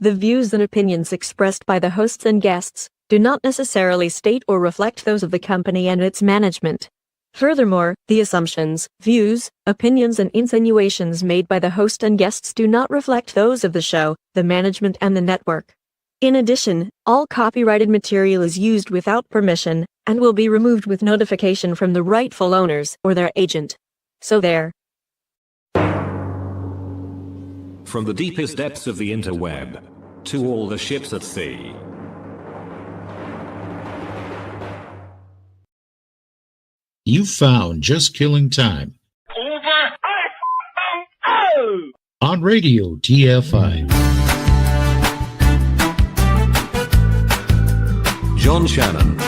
The views and opinions expressed by the hosts and guests do not necessarily state or reflect those of the company and its management. Furthermore, the assumptions, views, opinions, and insinuations made by the host and guests do not reflect those of the show, the management, and the network. In addition, all copyrighted material is used without permission and will be removed with notification from the rightful owners or their agent. So there. From the deepest depths of the interweb to all the ships at sea. You found Just Killing Time. Over. On Radio TFI. John Shannon,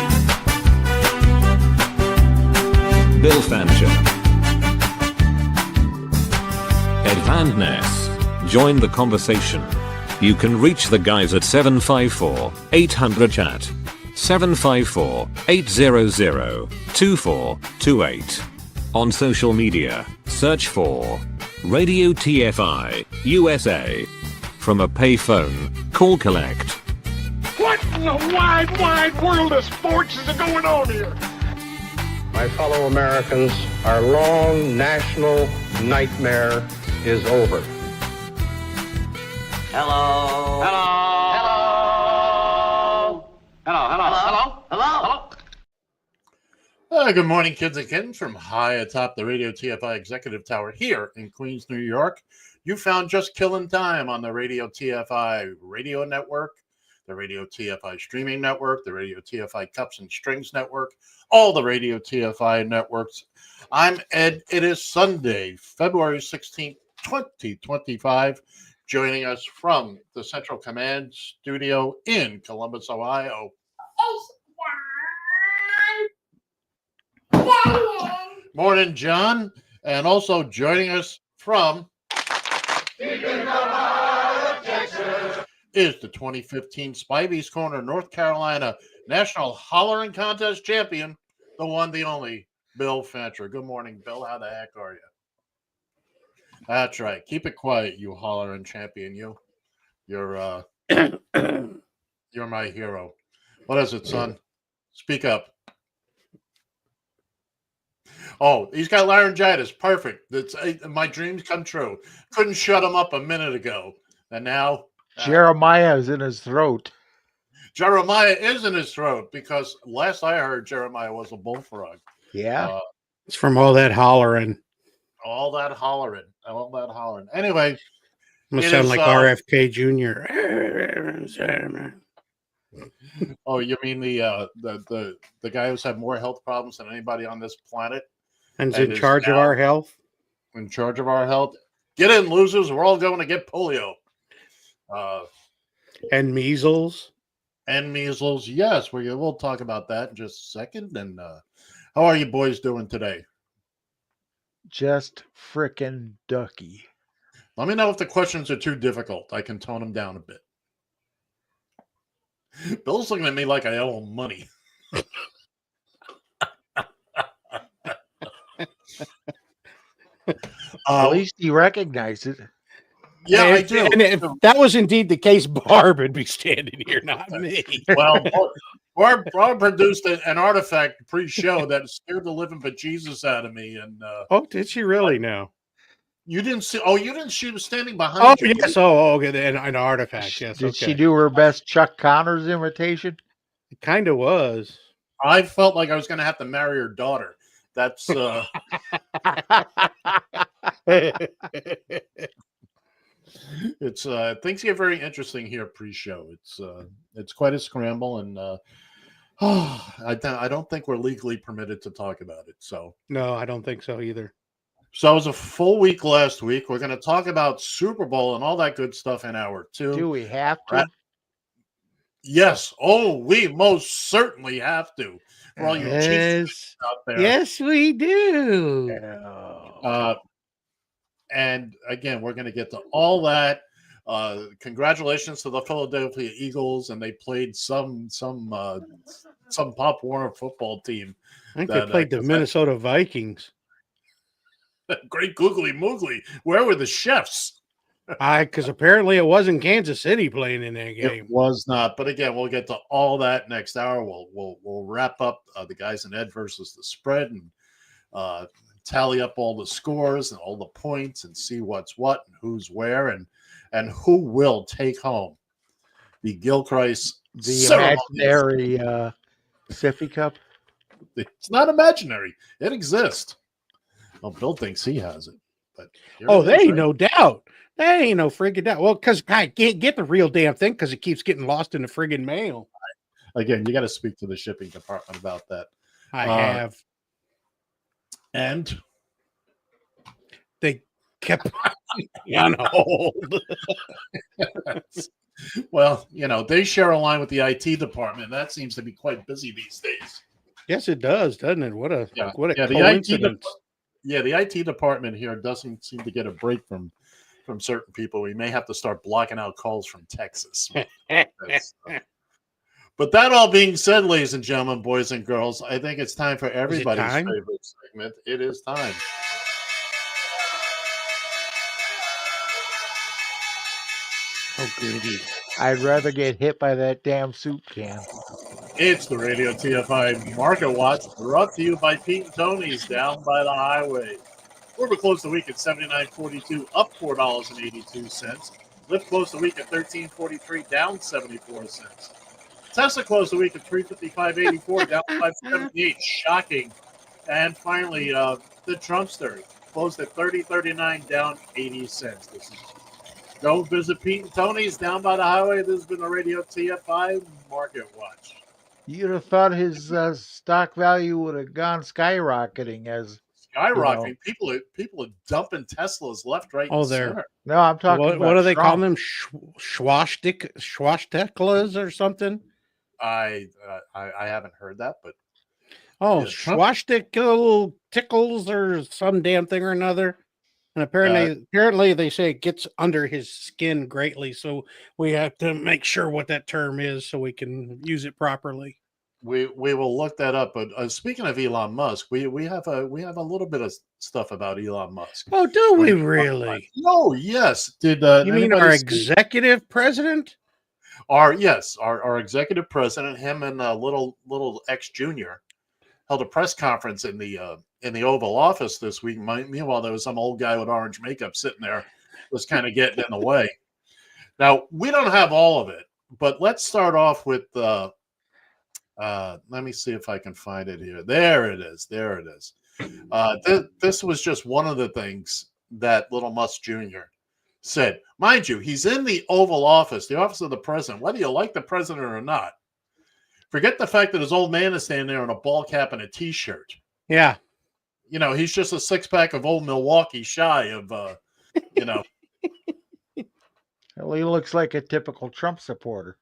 Bill Fancher, Ed Van Ness. Join the conversation. You can reach the guys at 754-800-CHAT, 754-800-2428. On social media, search for Radio TFI USA. From a payphone, call collect. What in the wide, wide world of sports is going on here? My fellow Americans, our long national nightmare is over. Hello. Hello. Hello. Hello. Hello. Hello. Hello. Good morning, kids and kittens, from high atop the Radio TFI Executive Tower here in Queens, New York. You found Just Killing Time on the Radio TFI Radio Network, the Radio TFI Streaming Network, the Radio TFI Cups and Strings Network, all the Radio TFI networks. I'm Ed. It is Sunday, February 16th, 2025. Joining us from the Central Command Studio in Columbus, Ohio. Morning, John. And also joining us from is the 2015 Spivey's Corner, North Carolina National Hollering Contest champion, the one, the only, Bill Fancher. Good morning, Bill. How the heck are you? That's right. Keep it quiet, you hollering champion. You're my hero. What is it, son? Speak up. Oh, he's got laryngitis. Perfect. That's my dreams come true. Couldn't shut him up a minute ago, and now Jeremiah is in his throat. Jeremiah is in his throat because last I heard, Jeremiah was a bullfrog. Yeah, it's from all that hollering. All that hollering. Anyway, must sound like RFK Jr. Oh, you mean the guy who's had more health problems than anybody on this planet? And is in charge of our health? In charge of our health. Get in, losers. We're all going to get polio. And measles. Yes, we'll talk about that in just a second. And how are you boys doing today? Just frickin' ducky. Let me know if the questions are too difficult. I can tone them down a bit. Bill's looking at me like I owe him money. At least he recognized it. Yeah, I do. And if that was indeed the case, Barb would be standing here, not me. Well, Barb produced an artifact pre-show that scared the living bejesus out of me. And oh, did she really now? You didn't see? Oh, you didn't. She was standing behind you. Yes. Oh, okay. An artifact. Yes. Did she do her best Chuck Connors imitation? It kind of was. I felt like I was going to have to marry her daughter. That's. It's things get very interesting here pre-show. It's quite a scramble, and I don't think we're legally permitted to talk about it. So no, I don't think so either. So it was a full week last week. We're going to talk about Super Bowl and all that good stuff in hour 2. Do we have to? Yes. Oh, we most certainly have to. For all you cheese out there. Yes, we do. And again, we're going to get to all that. Congratulations to the Philadelphia Eagles, and they played some Pop Warner football team. I think they played the Minnesota Vikings. Great googly moogly. Where were the chefs? Because apparently it wasn't Kansas City playing in that game. It was not. But again, we'll get to all that next hour. We'll wrap up the guys in Ed versus the spread and tally up all the scores and all the points and see what's what and who's where and who will take home the Gilchrist imaginary Siffy Cup. It's not imaginary. It exists. Well, Bill thinks he has it. But there ain't no doubt. There ain't no friggin' doubt. Well, because I can't get the real damn thing because it keeps getting lost in the friggin' mail. Again, you got to speak to the shipping department about that. I have. And they kept on hold. Well, they share a line with the IT department. That seems to be quite busy these days. Yes, it does, doesn't it? What a the coincidence. The IT department here doesn't seem to get a break from certain people. We may have to start blocking out calls from Texas. But that all being said, ladies and gentlemen, boys and girls, I think it's time for everybody's favorite segment. It is time. Oh, goody. I'd rather get hit by that damn soup can. It's the Radio TFI Market Watch, brought to you by Pete and Tony's down by the highway. We're closed the week at $79.42, up $4.82. Lyft closed the week at $13.43, down 74 cents. Tesla closed the week at $355.84, down $5.78. Shocking. And finally, the Trumpster closed at $30.39, down 80 cents. Go visit Pete and Tony's down by the highway. This has been the Radio TFI Market Watch. You'd have thought his stock value would have gone skyrocketing as skyrocketing. People are dumping Teslas left, right, and center. No, I'm talking about what do they Trump. call them? Swashtiklas or something? I haven't heard that, but swastika tickles or some damn thing or another. And apparently they say it gets under his skin greatly. So we have to make sure what that term is so we can use it properly. We will look that up. But speaking of Elon Musk, we have a little bit of stuff about Elon Musk. Oh, do we really? Oh, yes. Did you mean our executive president? Our executive president, him and little X Jr. held a press conference in the Oval Office this week. Meanwhile, there was some old guy with orange makeup sitting there, was kind of getting in the way. Now, we don't have all of it, but let's start off with let me see if I can find it here. There it is. This was just one of the things that little Musk Jr. said. Mind you, he's in the Oval Office, the office of the president, whether you like the president or not. Forget the fact that his old man is standing there in a ball cap and a T-shirt. Yeah. He's just a six-pack of old Milwaukee shy of, Well, he looks like a typical Trump supporter.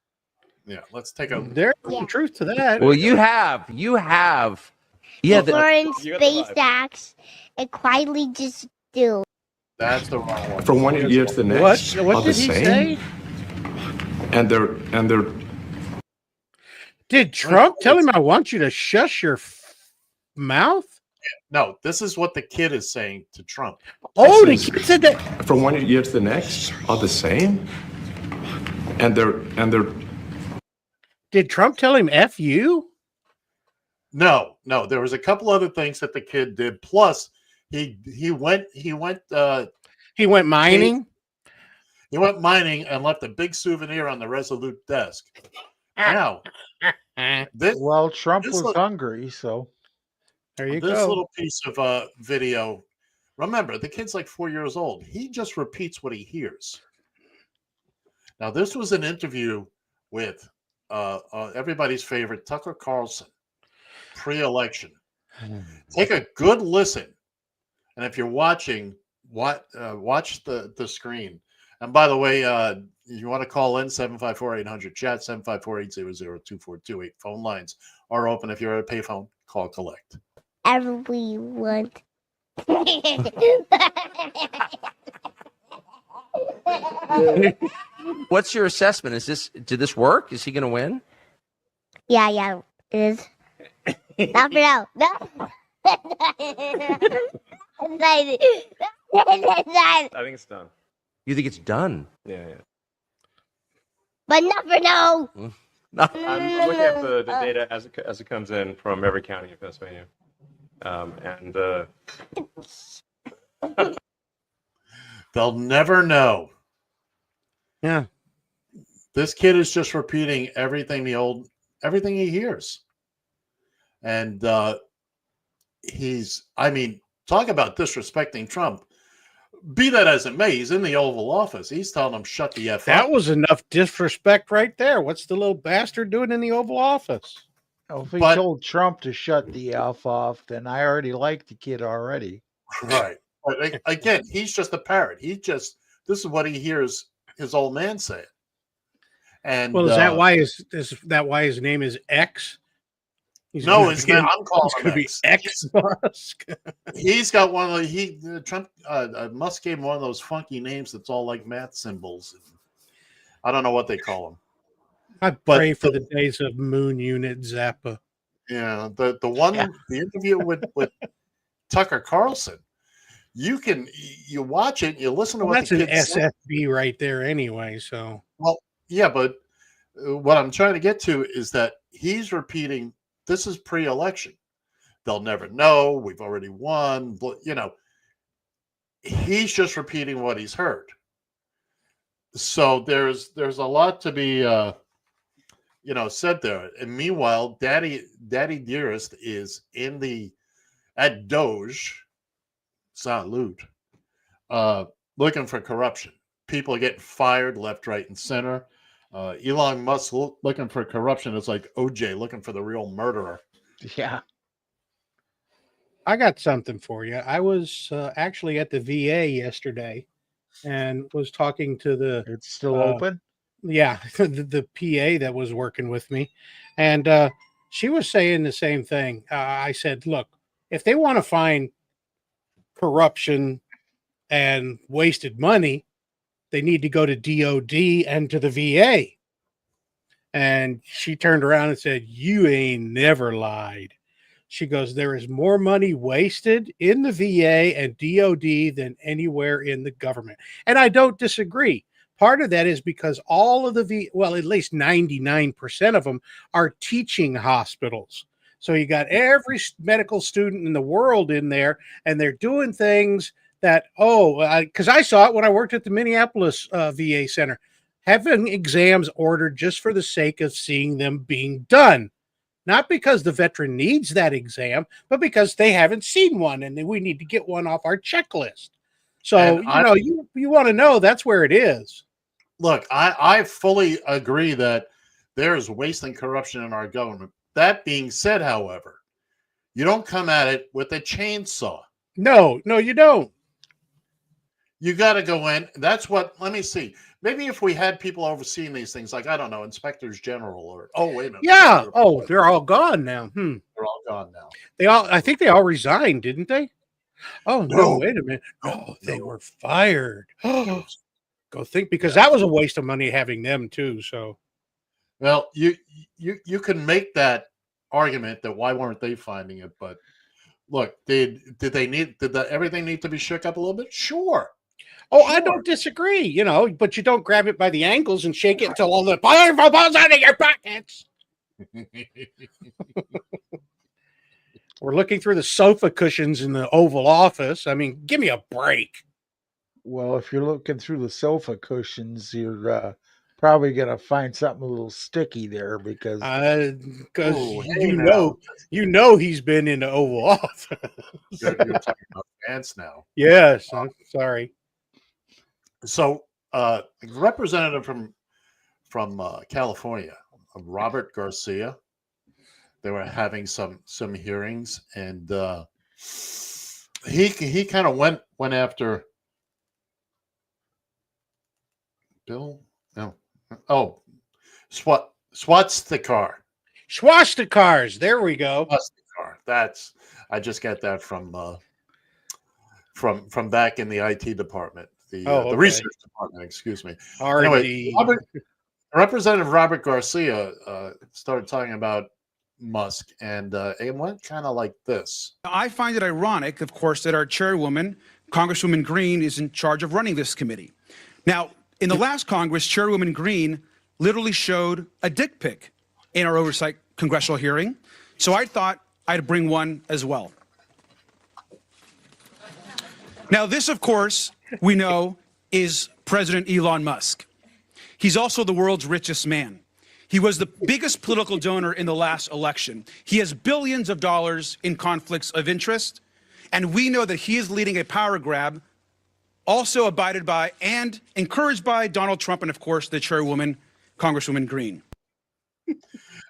Yeah, let's take a... There's some truth to that. Well, you have. Yeah. Foreign space acts and quietly just do. That's the wrong one. From 1 year to the next. What did he say? And they're... Did Trump tell him, I want you to shush your mouth? No, this is what the kid is saying to Trump. Oh, the kid said that. From 1 year to the next are the same. And they're... Did Trump tell him F you? No. There was a couple other things that the kid did. Plus, he went mining. He went mining and left a big souvenir on the Resolute desk. Now, Trump was hungry, so there you go. This little piece of video. Remember, the kid's like 4 years old. He just repeats what he hears. Now, this was an interview with everybo's favorite Tucker Carlson pre-election. Take a good listen, and if you're watching, watch the screen. And by the way, you want to call in 754-800 chat 754-800-2428. Phone lines are open. If you're at a payphone, call collect. Everyone. What's your assessment? Did this work? Is he going to win? Yeah, it is. Not for now. No. I think it's done. You think it's done? Yeah, yeah. But never know. I'm looking at the data as it comes in from every county in Pennsylvania, and they'll never know. Yeah, this kid is just repeating everything he hears, and talk about disrespecting Trump. Be that as it may, he's in the Oval Office. He's telling him shut the F up. That was enough disrespect right there. What's the little bastard doing in the Oval Office? Oh, if he told Trump to shut the F off, then I already like the kid already. Right. But again, he's just a parrot. This is what he hears his old man say. And well, is that why his name is X? No, his name. I'm calling him going to be X Musk. He's got one of Trump. Musk gave him one of those funky names that's all like math symbols. I don't know what they call them. I pray for the days of Moon Unit Zappa. Yeah, the interview with Tucker Carlson. You watch it, you listen to what that's the an kids say. SFB right there anyway. So well, yeah, but what I'm trying to get to is that he's repeating. This is pre-election. They'll never know. We've already won. He's just repeating what he's heard. So there's a lot to be said there. And meanwhile, Daddy Dearest is at Doge, salute, looking for corruption. People are getting fired left, right, and center. Elon Musk looking for corruption is like OJ looking for the real murderer. Yeah. I got something for you. I was actually at the VA yesterday and was talking to the... It's still open? Yeah, the PA that was working with me. And she was saying the same thing. I said, look, if they want to find corruption and wasted money, they need to go to DOD and to the VA. And she turned around and said, you ain't never lied. She goes, there is more money wasted in the VA and DOD than anywhere in the government. And I don't disagree. Part of that is because all of at least 99% of them are teaching hospitals. So you got every medical student in the world in there, and they're doing things that, because I saw it when I worked at the Minneapolis VA center, having exams ordered just for the sake of seeing them being done. Not because the veteran needs that exam, but because they haven't seen one and we need to get one off our checklist. So, you want to know, that's where it is. Look, I fully agree that there's waste and corruption in our government. That being said, however, you don't come at it with a chainsaw. No, you don't. You got to go in. That's what, let me see. Maybe if we had people overseeing these things, like, I don't know, inspectors general or, wait a minute. Yeah. They're all gone now. They're all gone now. I think they all resigned, didn't they? Oh, no, wait a minute. No, they were fired. Go think, because that was a waste of money having them too. So, well, you can make that argument that why weren't they finding it? But look, did everything need to be shook up a little bit? Sure. Sure. I don't disagree, but you don't grab it by the ankles and shake it until all the balls out of your pockets. We're looking through the sofa cushions in the Oval Office. I mean, give me a break. Well, if you're looking through the sofa cushions, you're probably going to find something a little sticky there because you know he's been in the Oval Office. You're talking about pants now. Yes, I'm sorry. So, representative from California, Robert Garcia, they were having some hearings, and he kind of went after Bill. No, Swastikar. Swastikars. There we go. Swastikar. I just got that from back in the IT department. The research department, excuse me. Anyway, Representative Robert Garcia started talking about Musk, and it went kind of like this. I find it ironic, of course, that our chairwoman, Congresswoman Green, is in charge of running this committee. Now, in the last Congress, Chairwoman Green literally showed a dick pic in our oversight congressional hearing. So I thought I'd bring one as well. Now, this, of course, we know is President Elon Musk. He's also the world's richest man. He was the biggest political donor in the last election. He has billions of dollars in conflicts of interest, and we know that he is leading a power grab, also abided by and encouraged by Donald Trump and, of course, the chairwoman, Congresswoman Green.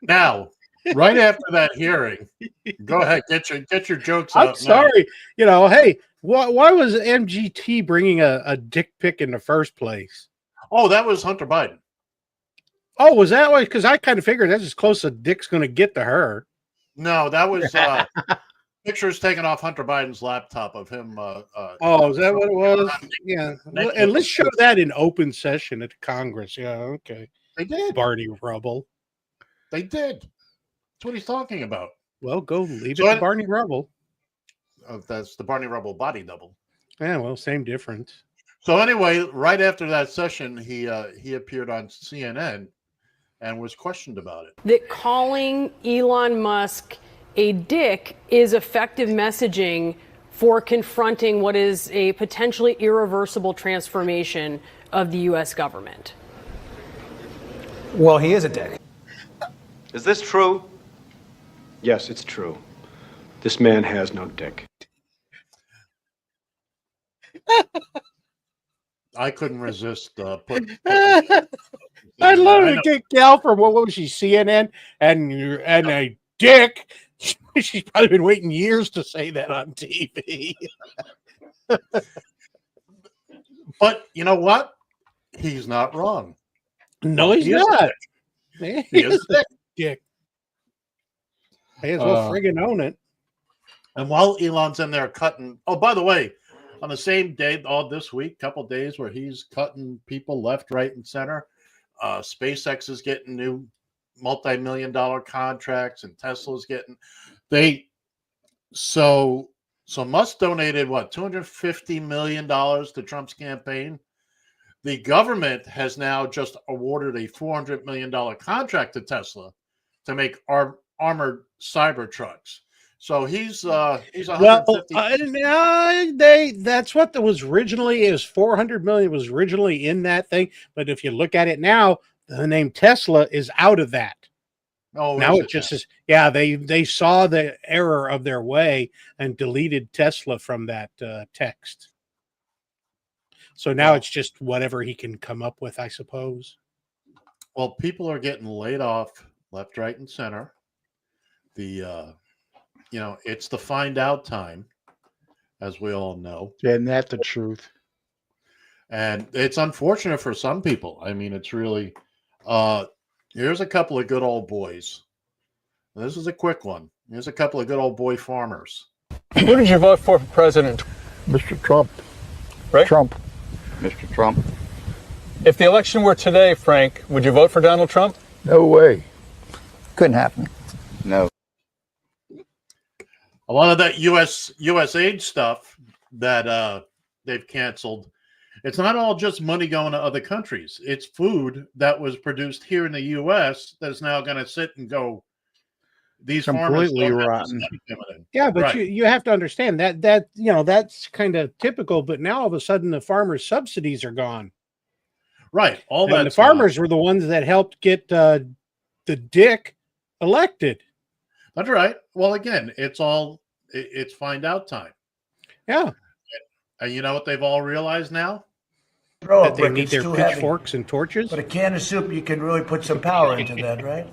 Now, right after that hearing, go ahead, get your jokes I'm out. sorry. Hey, why was MGT bringing a dick pic in the first place? Oh, that was Hunter Biden. Oh, was that why? Because I kind of figured that's as close as Dick's going to get to her. No, that was pictures taken off Hunter Biden's laptop of him. Oh, is that what it was? Yeah. And let's show that in open session at Congress. Yeah, okay. They did. Barney Rubble. They did. That's what he's talking about. Well, go leave it to Barney Rubble. That's the Barney Rubble body double. Yeah, well, same difference. So anyway, right after that session, he appeared on CNN and was questioned about it. That calling Elon Musk a dick is effective messaging for confronting what is a potentially irreversible transformation of the U.S. government. Well, he is a dick. Is this true? Yes, it's true. This man has no dick. I couldn't resist putting. I'd love to get Gal from what was she, CNN, and a dick. She's probably been waiting years to say that on TV. But you know what? He's not wrong. No, he's not. He is a dick. May as well friggin' own it. And while Elon's in there cutting, oh, by the way, on the same day, all this week, couple days where he's cutting people left, right, and center, SpaceX is getting new multi-million-dollar contracts, and Tesla's getting so Musk donated what, $250 million to Trump's campaign. The government has now just awarded a $400 million contract to Tesla to make armored cyber trucks. So he's 150. That's what was originally is 400 million was originally in that thing. But if you look at it now, the name Tesla is out of that. Oh, now it just is. Yeah, they saw the error of their way and deleted Tesla from that text. So now it's just whatever he can come up with, I suppose. Well, people are getting laid off left, right, and center. It's the find out time, as we all know. Isn't that the truth? And it's unfortunate for some people. I mean, it's really, here's a couple of good old boys. This is a quick one. Here's a couple of good old boy farmers. Who did you vote for president? Mr. Trump. Right? Trump. Mr. Trump. If the election were today, Frank, would you vote for Donald Trump? No way. Couldn't happen. No. A lot of that U.S. aid stuff that they've canceled, it's not all just money going to other countries. It's food that was produced here in the U.S. that is now going to sit and go. These completely farmers rotten. Yeah, but right. you have to understand that that's kind of typical. But now all of a sudden the farmers' subsidies are gone. Right. All that. The farmers were the ones that helped get the dick elected. That's right. Well, again, it's find out time. Yeah. And you know what they've all realized now? That they need their pitchforks and torches. But a can of soup, you can really put some power into that, right?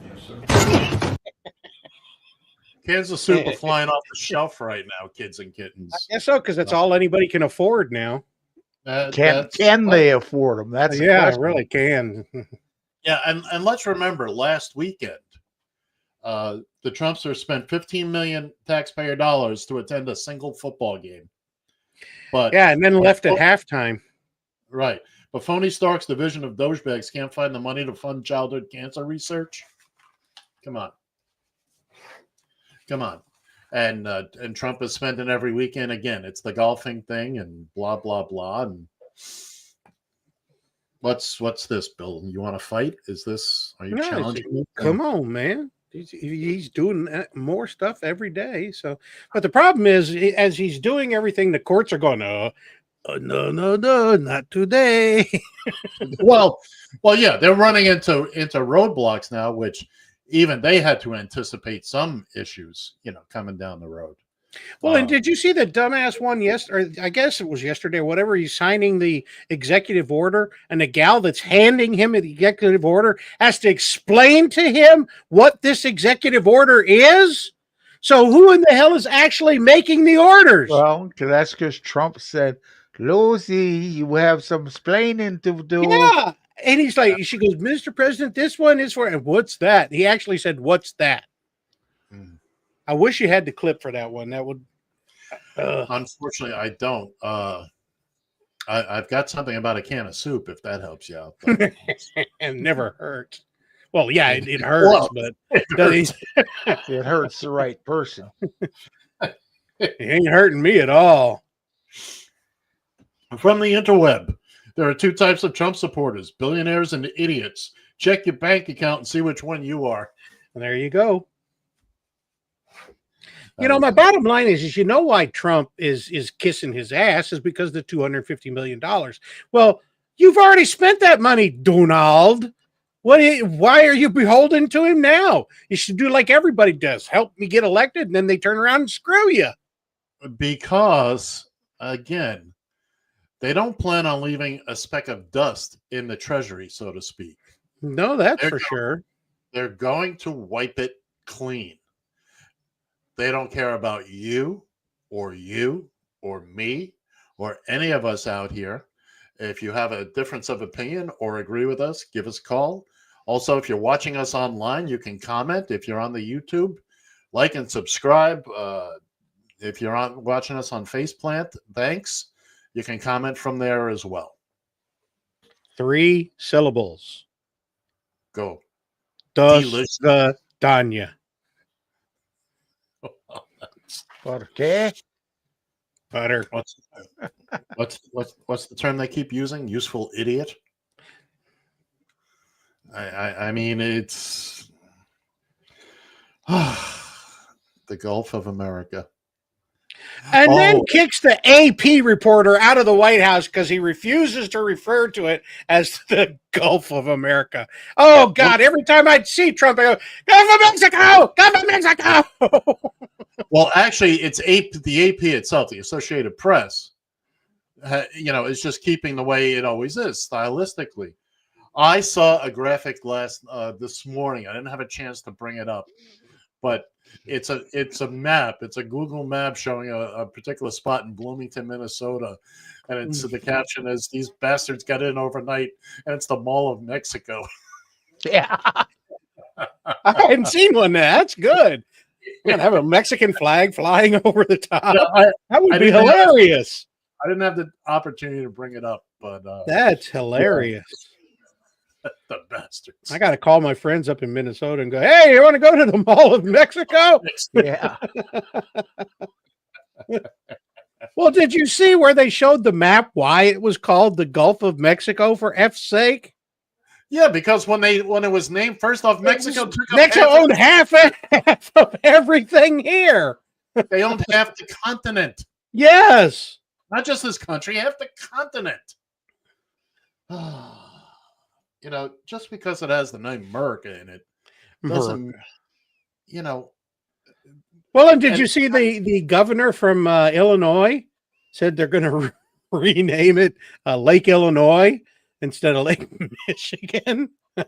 Cans of soup are flying off the shelf right now, kids and kittens. I guess so, because that's all anybody can afford now. Can they afford them? That's the question. Really can. Yeah, and let's remember last weekend, the Trumpsters spent $15 million taxpayer dollars to attend a single football game. But and then left at halftime. Right. But Phony Stark's division of douchebags can't find the money to fund childhood cancer research. Come on. And Trump is spending every weekend again. It's the golfing thing and blah, blah, blah. And What's this, Bill? You want to fight? Are you No, challenging me? come on, man. He's doing more stuff every day. So, but the problem is, as he's doing everything, the courts are going, no, not today. well, yeah, they're running into roadblocks now, which even they had to anticipate some issues, coming down the road. Well, and did you see the dumbass one yesterday? I guess it was yesterday or whatever. He's signing the executive order, and the gal that's handing him the executive order has to explain to him what this executive order is. So who in the hell is actually making the orders? Well, that's because Trump said, Lucy, you have some explaining to do. Yeah. And he's like, she goes, Mr. President, this one is for, and what's that? He actually said, what's that? I wish you had the clip for that one. That would. Unfortunately, I don't. I've got something about a can of soup, if that helps you out. And never hurts. Well, yeah, it hurts, but it hurts the right person. It ain't hurting me at all. From the interweb, there are two types of Trump supporters: billionaires and idiots. Check your bank account and see which one you are. And there you go. My bottom line is why Trump is kissing his ass is because of the $250 million. Well, you've already spent that money, Donald. Why are you beholden to him now? You should do like everybody does. Help me get elected, and then they turn around and screw you. Because, again, they don't plan on leaving a speck of dust in the treasury, so to speak. No, that's for sure. They're going to wipe it clean. They don't care about you or me or any of us out here. If you have a difference of opinion or agree with us, give us a call. Also, if you're watching us online, you can comment. If you're on the YouTube, like and subscribe. If you're watching us on Faceplant, thanks. You can comment from there as well. 3 syllables. Go. Dos the Danya. Okay. Butter. What's the term they keep using? Useful idiot. I mean, it's the Gulf of America. And then kicks the AP reporter out of the White House because he refuses to refer to it as the Gulf of America. Oh, God. Every time I'd see Trump, I go, Gulf of Mexico! Gulf of Mexico! Well, actually, it's the AP itself, the Associated Press, is just keeping the way it always is, stylistically. I saw a graphic this morning. I didn't have a chance to bring it up, but it's a map. It's a Google map showing a particular spot in Bloomington, Minnesota, and the caption is, "These bastards got in overnight," and it's the Mall of Mexico. Yeah, I hadn't seen one there. That's good. You're gonna have a Mexican flag flying over the top. That would be hilarious. I didn't have the opportunity to bring it up, but that's hilarious. The bastards. I got to call my friends up in Minnesota and go, hey, you want to go to the Mall of Mexico? Yeah. Well, did you see where they showed the map why it was called the Gulf of Mexico, for F's sake? Yeah, because when it was named, first off, Mexico owned half of everything here. They owned half the continent. Yes. Not just this country, half the continent. Just because it has the name America in it doesn't, Well, and did you see the governor from Illinois said they're going to rename it Lake Illinois instead of Lake Michigan? From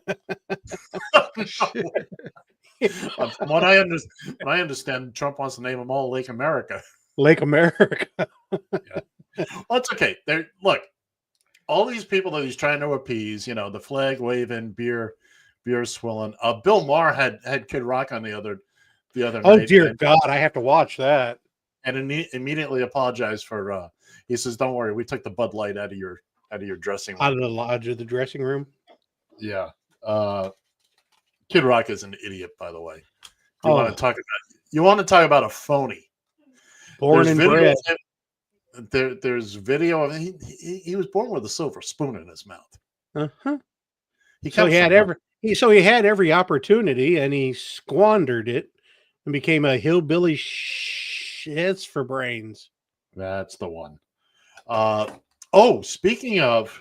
what I understand, Trump wants to name them all Lake America. Lake America. Yeah. Well, it's okay. Look, all these people that he's trying to appease, the flag waving, beer swilling. Bill Maher had Kid Rock on the other night. Oh dear God, I have to watch that. And immediately apologized for. He says, "Don't worry, we took the Bud Light out of your dressing room, out of the lodge of the dressing room." Yeah. Kid Rock is an idiot, by the way. You want to talk about a phony? Born and bred. There's video of he was born with a silver spoon in his mouth. Uh-huh. He So comes he had from every opportunity, and he squandered it and became a hillbilly shits for brains. That's the one. Speaking of,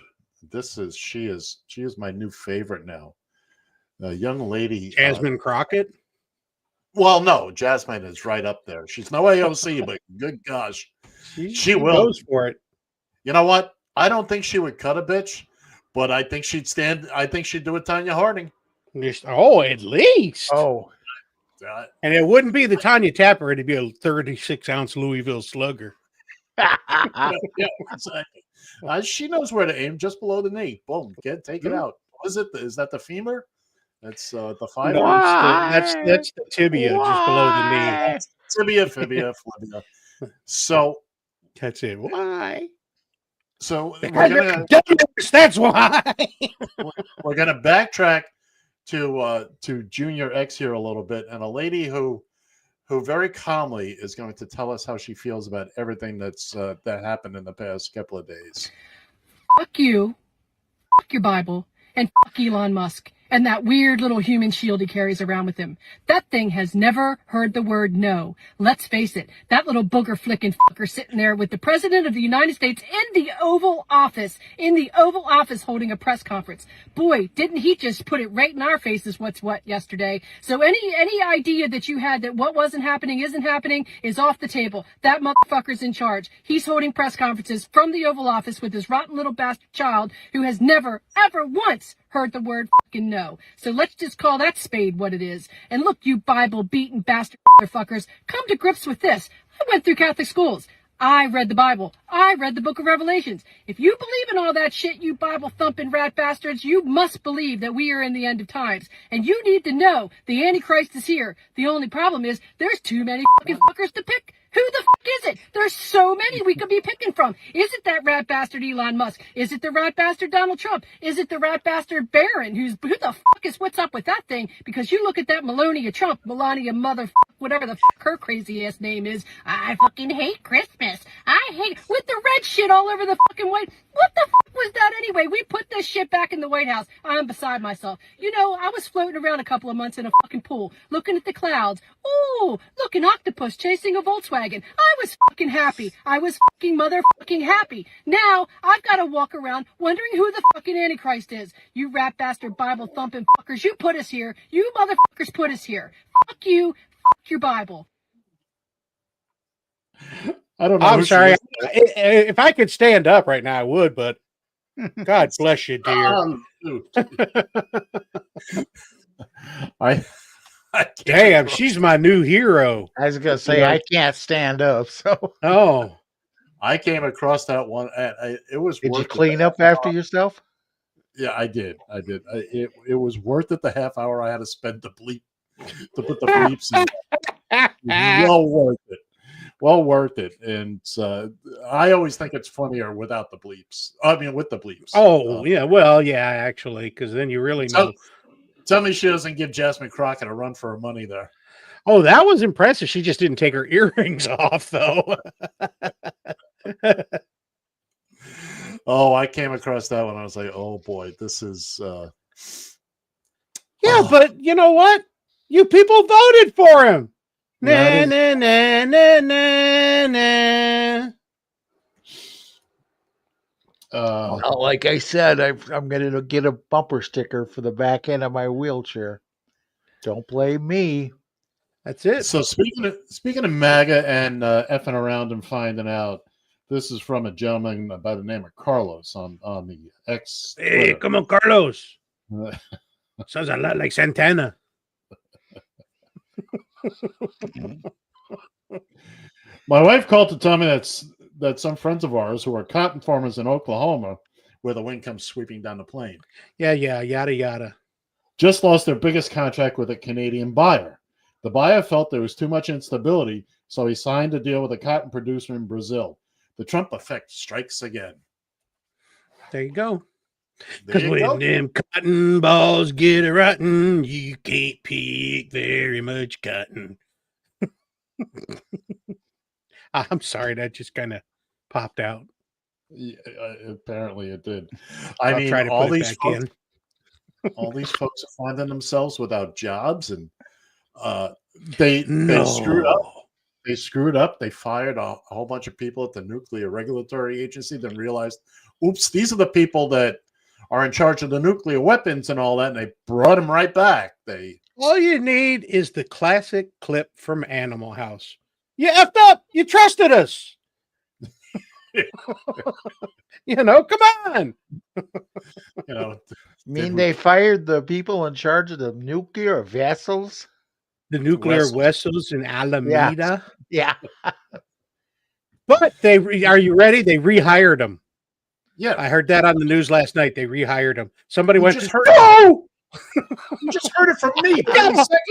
she is my new favorite now. A young lady, Jasmine Crockett. Well, no, Jasmine is right up there. She's no AOC, but good gosh, she will. Goes for it. You know what? I don't think she would cut a bitch, but I think she'd stand. I think she'd do a Tanya Harding. At least. Oh. And it wouldn't be the Tanya Tapper, it'd be a 36-ounce Louisville Slugger. yeah, exactly. She knows where to aim, just below the knee. Boom, take it out. What is it? Is that the femur? That's the fiber. No, that's the tibia just below the knee. Tibia, fibia, flibia. So that's it. Why? So that's why we're gonna backtrack to Junior X here a little bit, and a lady who very calmly is going to tell us how she feels about everything that happened in the past couple of days. Fuck you, fuck your Bible, and fuck Elon Musk and that weird little human shield he carries around with him. That thing has never heard the word no. Let's face it, that little booger flicking fucker sitting there with the President of the United States in the Oval Office holding a press conference. Boy, didn't he just put it right in our faces what's what yesterday. So any idea that you had that what wasn't happening isn't happening is off the table. That motherfucker's in charge. He's holding press conferences from the Oval Office with his rotten little bastard child who has never, ever once heard the word fucking no. So let's just call that spade what it is. And look, you Bible-beaten bastard motherfuckers, come to grips with this. I went through Catholic schools. I read the Bible. I read the book of Revelations. If you believe in all that shit, you Bible-thumping rat bastards, you must believe that we are in the end of times. And you need to know the Antichrist is here. The only problem is there's too many fucking fuckers to pick. Who the fuck is it? There's so many we could be picking from. Is it that rat bastard Elon Musk? Is it the rat bastard Donald Trump? Is it the rat bastard Barron? Who the fuck is what's up with that thing? Because you look at that Melania Trump, Melania whatever the fuck her crazy ass name is. I fucking hate Christmas. I hate with the red shit all over the fucking White. What the fuck was that anyway? We put this shit back in the White House. I'm beside myself. You know, I was floating around a couple of months in a fucking pool, looking at the clouds. Ooh, look, an octopus chasing a Volkswagen. I was fucking happy. I was fucking motherfucking happy. Now I've got to walk around wondering who the fucking Antichrist is. You rat bastard Bible thumping fuckers. You put us here. You motherfuckers put us here. Fuck you. Fuck your Bible. I don't know. I'm sorry. If I could stand up right now, I would, but God bless you, dear. Damn, she's my new hero. I was gonna say I can't stand up. So I came across that one. It was. Did you clean up after yourself? Yeah, I did. It was worth it. The half hour I had to spend to put the bleeps in. Well worth it. Well worth it. And I always think it's funnier without the bleeps. I mean, with the bleeps. Oh, yeah. Well, yeah, actually, because then you really know. Tell me she doesn't give Jasmine Crockett a run for her money there. Oh, that was impressive. She just didn't take her earrings off, though. Oh, I came across that one. I was like, oh, boy, this is... Yeah, but you know what? You people voted for him. Nah, nah, nah, nah, nah, nah. Well, like I said, I'm going to get a bumper sticker for the back end of my wheelchair. Don't blame me. That's it. So speaking of MAGA and effing around and finding out, this is from a gentleman by the name of Carlos on the X. Hey, Twitter. come on, Carlos. Sounds a lot like Santana. My wife called to tell me that some friends of ours who are cotton farmers in Oklahoma, where the wind comes sweeping down the plain, yada yada, just lost their biggest contract with a Canadian buyer. The buyer felt there was too much instability, so he signed a deal with a cotton producer in Brazil. The Trump effect strikes again. There you go. Because when them cotton balls get rotten, you can't pick very much cotton. I'm sorry, that just kind of popped out. Yeah, apparently it did. I'll try to put it back in. All these folks are finding themselves without jobs, and they screwed up. They screwed up. They fired a whole bunch of people at the Nuclear Regulatory Agency, then realized, oops, these are the people that are in charge of the nuclear weapons and all that, and they brought them right back. All you need is the classic clip from Animal House. You effed up. You trusted us. Come on. They fired the people in charge of the nuclear vessels? The nuclear vessels in Alameda? Yeah. But are you ready? They rehired them. Yeah. I heard that on the news last night. They rehired them. Somebody went, just no! You just heard it from me. You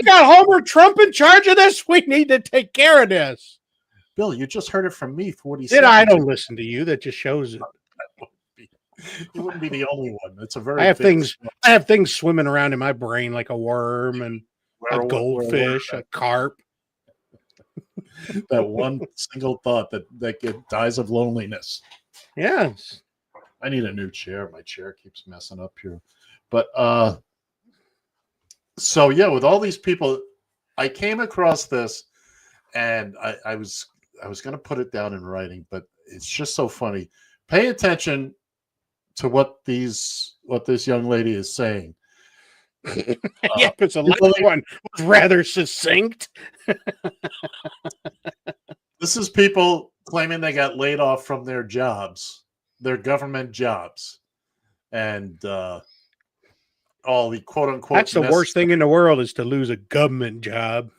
got Homer Trump in charge of this? We need to take care of this. Bill, you just heard it from me 40 seconds. I don't listen to you. That just shows it. You wouldn't be the only one. It's a very I have things swimming around in my brain like a worm and a goldfish, a carp. That one single thought that dies of loneliness. Yes. I need a new chair. My chair keeps messing up here. But so yeah, with all these people, I came across this, and I was going to put it down in writing, but it's just so funny. Pay attention to what this young lady is saying. Yeah, because the last one was rather succinct. This is people claiming they got laid off from their jobs, their government jobs, and all the quote unquote. That's the worst thing in the world is to lose a government job.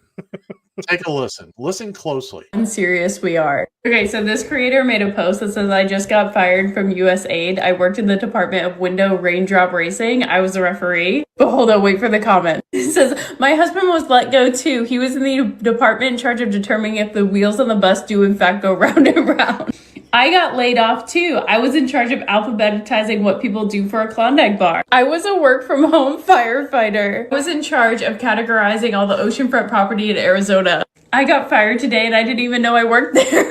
Take a listen. Listen closely. How serious we are. Okay, so this creator made a post that says, I just got fired from USAID. I worked in the Department of Window Raindrop Racing. I was a referee. But hold on, wait for the comment. It says, my husband was let go too. He was in the department in charge of determining if the wheels on the bus do in fact go round and round. I got laid off too. I was in charge of alphabetizing what people do for a Klondike bar. I was a work from home firefighter. I was in charge of categorizing all the oceanfront property in Arizona. I got fired today and I didn't even know I worked there.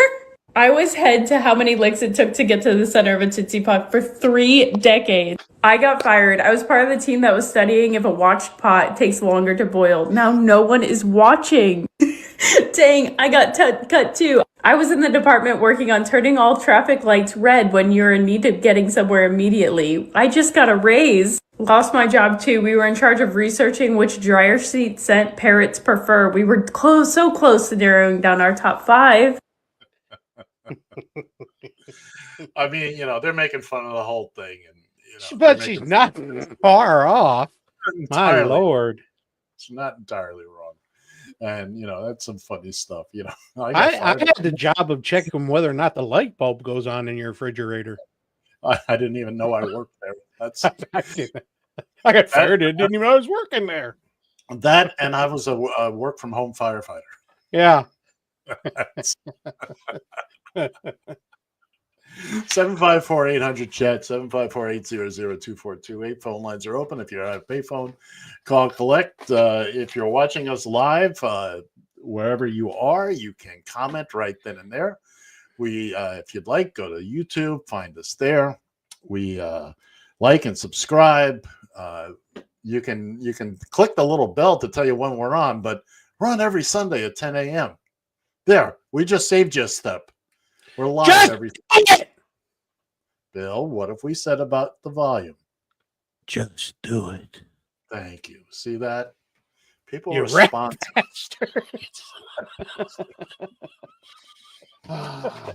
I was head to how many licks it took to get to the center of a Tootsie Puck for 3 decades. I got fired. I was part of the team that was studying if a watched pot takes longer to boil. Now no one is watching. Dang, I got cut too. I was in the department working on turning all traffic lights red when you're in need of getting somewhere immediately. I just got a raise. Lost my job too. We were in charge of researching which dryer sheet scent parrots prefer. We were so close to narrowing down our top 5. I mean, they're making fun of the whole thing, and but she's not far off. My Lord, it's not entirely wrong. And that's some funny stuff. I had the job of checking whether or not the light bulb goes on in your refrigerator. I didn't even know I worked there. That's I got fired. I didn't even know I was working there. That, and I was a work from home firefighter. Yeah. 754-800-CHAT, 754-800-2428. Phone lines are open. If you're at a payphone, call collect. If you're watching us live, wherever you are, you can comment right then and there. If you'd like, go to YouTube, find us there. We like and subscribe. You can click the little bell to tell you when we're on, but we're on every Sunday at 10 a.m. There, we just saved you a step. We're live every Sunday. Bill, what if we said about the volume? Just do it. Thank you. See that? People You respond.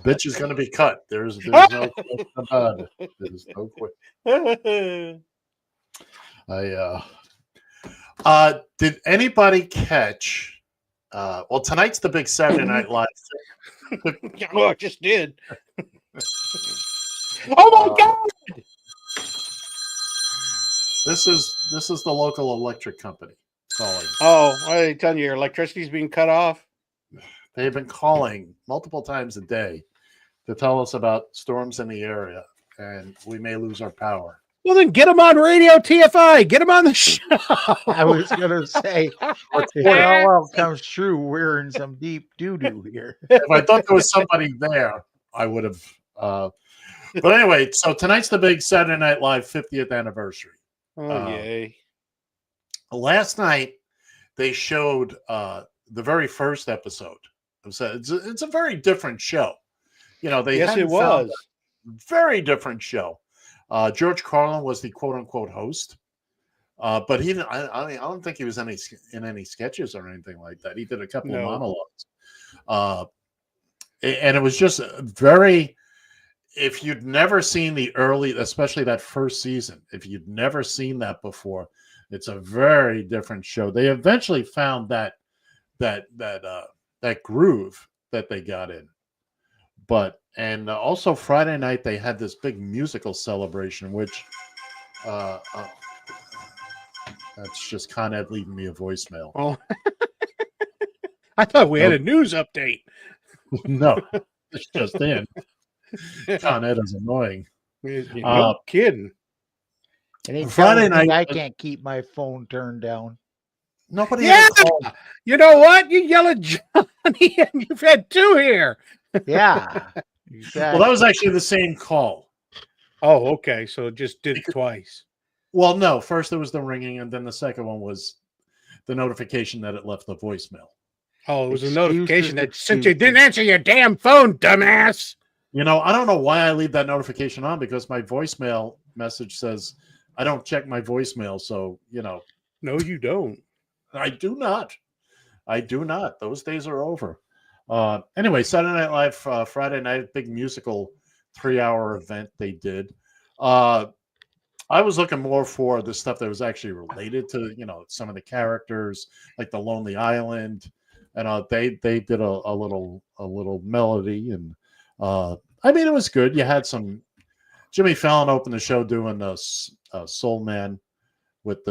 Bitch is going to be cut. There's no question about it. There's no question. Did anybody catch? Well, tonight's the big Saturday Night Live. Oh, I just did. Oh my God! This is the local electric company calling. Oh, what are they telling you? Your electricity's being cut off? They've been calling multiple times a day to tell us about storms in the area, and we may lose our power. Well, then get them on Radio TFI. Get them on the show. I was going to say, if all else comes true, we're in some deep doo-doo here. If I thought there was somebody there, I would have. But anyway, so tonight's the big Saturday Night Live 50th anniversary. Oh, yay. Last night, they showed the very first episode. It's a very different show. You know, they Yes, it hadn't found was. a very different show. George Carlin was the quote-unquote host. But he didn't. I mean, I don't think he was in any sketches or anything like that. He did a couple of monologues, and it was just very. If you'd never seen the early, especially that first season, if you'd never seen that before, it's a very different show. They eventually found that groove that they got in, but also Friday night they had this big musical celebration, which. That's just Con Ed leaving me a voicemail. Oh, I thought we had a news update. No, it's just in. Con Ed is annoying. No kidding. Friday night, I can't keep my phone turned down. Nobody. Yeah, you know what? You yell at Johnny, and you've had two here. Yeah, exactly. Well, that was actually the same call. Oh, okay. So it just did it twice. Well, no. First there was the ringing, and then the second one was the notification that it left the voicemail. Oh, it was a notification that since you didn't answer your damn phone, dumbass. You know, I don't know why I leave that notification on because my voicemail message says I don't check my voicemail. So, you know. No, you don't. I do not. I do not. Those days are over. Anyway, Saturday Night Live, Friday night, big musical 3-hour event they did. I was looking more for the stuff that was actually related to, you know, some of the characters, like the Lonely Island, and they did a little melody, and I mean it was good. You had some Jimmy Fallon opened the show doing Soul Man with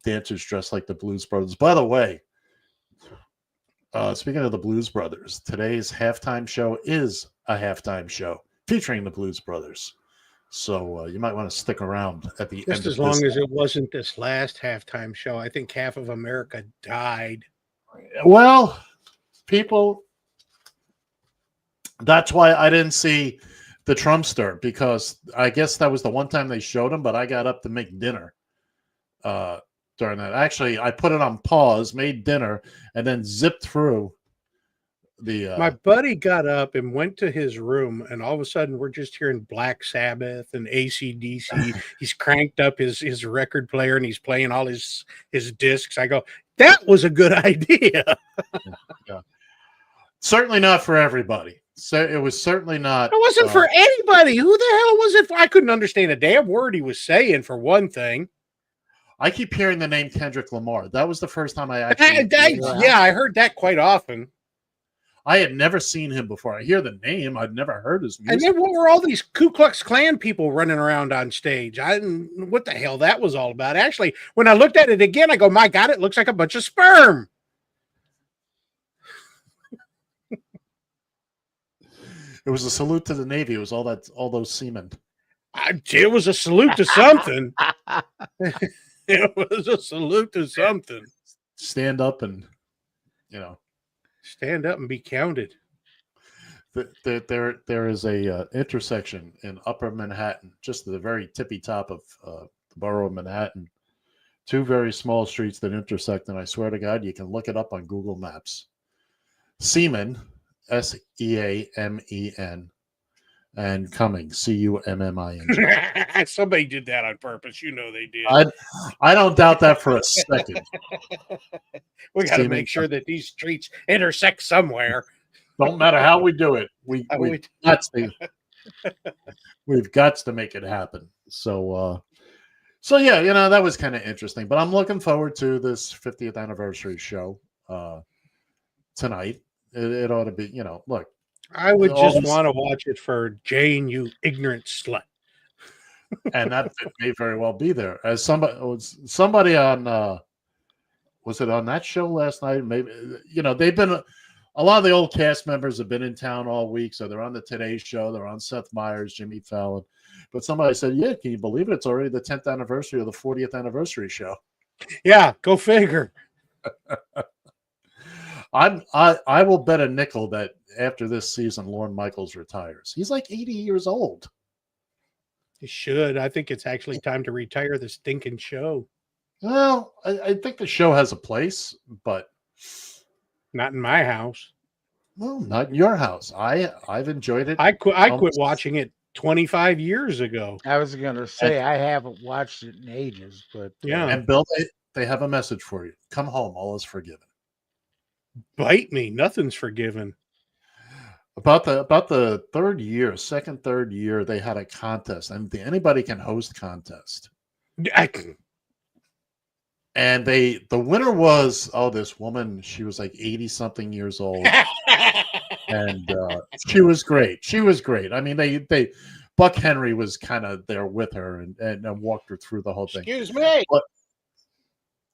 dancers dressed like the Blues Brothers. By the way, speaking of the Blues Brothers, today's halftime show is a halftime show featuring the Blues Brothers. So you might want to stick around at the end. Just as long as it wasn't this last halftime show. I think half of America died. Well, people, that's why I didn't see the Trumpster, because I guess that was the one time they showed him, but I got up to make dinner during that. Actually, I put it on pause, made dinner, and then zipped through the my buddy got up and went to his room, and all of a sudden we're just hearing Black Sabbath and AC/DC. He's cranked up his record player and he's playing all his discs. I go, that was a good idea. Yeah. Certainly not for everybody. So it was certainly not. It wasn't for anybody. Who the hell was it for? I couldn't understand a damn word he was saying, for one thing. I keep hearing the name Kendrick Lamar. That was the first time I actually. I heard that quite often. I had never seen him before. I hear the name. I'd never heard his music. And then what were all these Ku Klux Klan people running around on stage? What the hell that was all about? Actually, when I looked at it again, I go, my God, it looks like a bunch of sperm. It was a salute to the Navy. It was all those seamen. It was a salute to something. It was a salute to something. Stand up and, you know. Stand up and be counted. There is a intersection in Upper Manhattan, just at the very tippy top of the borough of Manhattan. Two very small streets that intersect, and I swear to God, you can look it up on Google Maps. Seaman, Seamen, and Cumming, Cummin. Somebody did that on purpose. You know they did. I don't doubt that for a second. We got to make sure that these streets intersect somewhere. Don't matter how we do it. We've got to make it happen. So yeah, you know, that was kind of interesting. But I'm looking forward to this 50th anniversary show tonight. It ought to be, you know, look. I would just want to watch it for Jane, you ignorant slut. And that may very well be there. As somebody on, was it on that show last night? Maybe, you know, they've been, a lot of the old cast members have been in town all week. So they're on the Today Show. They're on Seth Meyers, Jimmy Fallon. But somebody said, yeah, can you believe it? It's already the 10th anniversary of the 40th anniversary show. Yeah, go figure. I will bet a nickel that after this season, Lorne Michaels retires. He's like 80 years old. He should. I think it's actually time to retire the stinking show. Well, I think the show has a place, but not in my house. Well, not in your house. I've enjoyed it. I quit watching it 25 years ago. I was going to say I haven't watched it in ages, but yeah. And Bill, they have a message for you. Come home, all is forgiven. Bite me, nothing's forgiven. About the third year, they had a contest, and anybody can host contest. And the winner was this woman. She was like 80-something years old, and she was great. She was great. I mean, they Buck Henry was kind of there with her and walked her through the whole thing. Excuse me. But,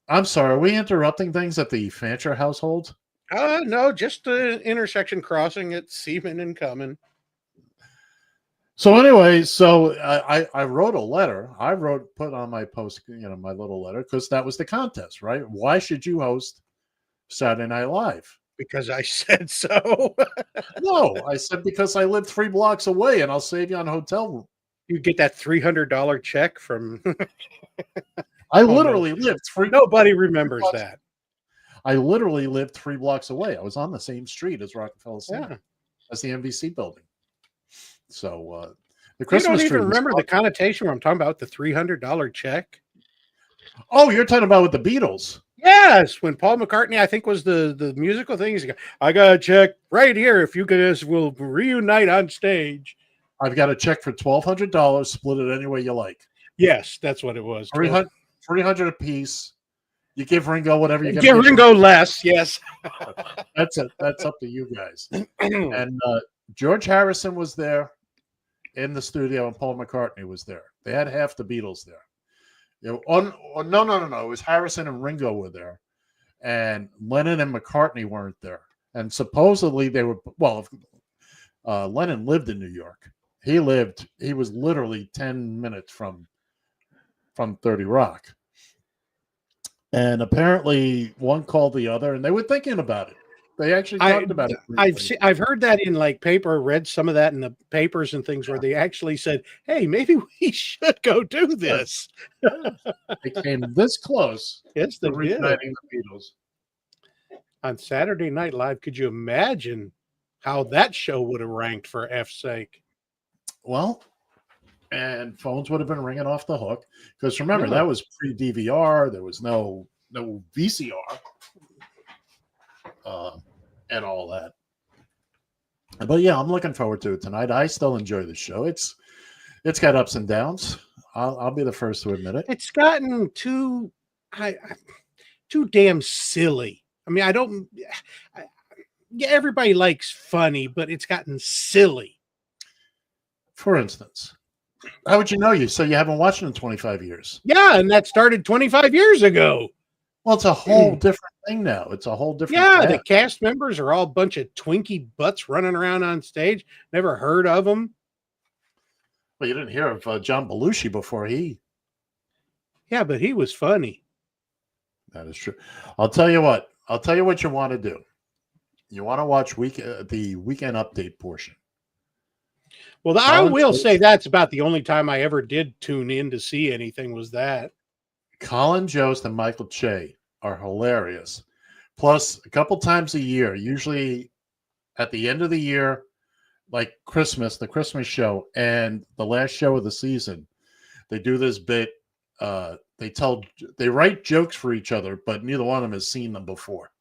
I'm sorry. Are we interrupting things at the Fancher household? No, just the intersection crossing at Seaman and Cumming. So anyway, I wrote a letter. Put on my post, my little letter, because that was the contest, right? Why should you host Saturday Night Live? Because I said so. No, I said because I live 3 blocks away, and I'll save you on hotel room. You get that $300 check from. I literally lived 3. Nobody remembers that. I literally lived 3 blocks away. I was on the same street as Rockefeller Center, Yeah. as the NBC building. So the You Christmas don't tree. even remember the connotation where I'm talking about the $300 check. Oh, you're talking about with the Beatles. Yes, when Paul McCartney, I think, was the musical thing. He's like, I got a check right here. If you guys will reunite on stage. I've got a check for $1,200. Split it any way you like. Yes, that's what it was. 300 a piece. You give Ringo whatever you give Ringo less. Yes, that's it. That's up to you guys. And George Harrison was there in the studio, and Paul McCartney was there. They had half the Beatles there. No. It was Harrison and Ringo were there, and Lennon and McCartney weren't there. And supposedly they were. Well, Lennon lived in New York. He was literally 10 minutes from 30 Rock. And apparently one called the other, and they were thinking about it. They actually talked about it. I've heard that in like paper, read some of that in the papers and things where they actually said, hey, maybe we should go do this. They came this close yes, to they reuniting did. the Beatles. On Saturday Night Live, could you imagine how that show would have ranked for F's sake? Well, and phones would have been ringing off the hook. Because remember, that was pre-DVR. There was no VCR and all that. But yeah, I'm looking forward to it tonight. I still enjoy the show. It's got ups and downs. I'll be the first to admit it. It's gotten too damn silly. I mean, everybody likes funny, but it's gotten silly. For instance, how would you know you? So you haven't watched it in 25 years. Yeah, and that started 25 years ago. Well, it's a whole different thing now. It's a whole different the cast members are all a bunch of Twinkie butts running around on stage. Never heard of them. Well, you didn't hear of John Belushi before he. Yeah, but he was funny. That is true. I'll tell you what you want to do. You want to watch the weekend update portion. Well, I will say that's about the only time I ever did tune in to see anything was that. Colin Jost and Michael Che are hilarious. Plus, a couple times a year, usually at the end of the year, like Christmas, the Christmas show, and the last show of the season, they do this bit. They write jokes for each other, but neither one of them has seen them before.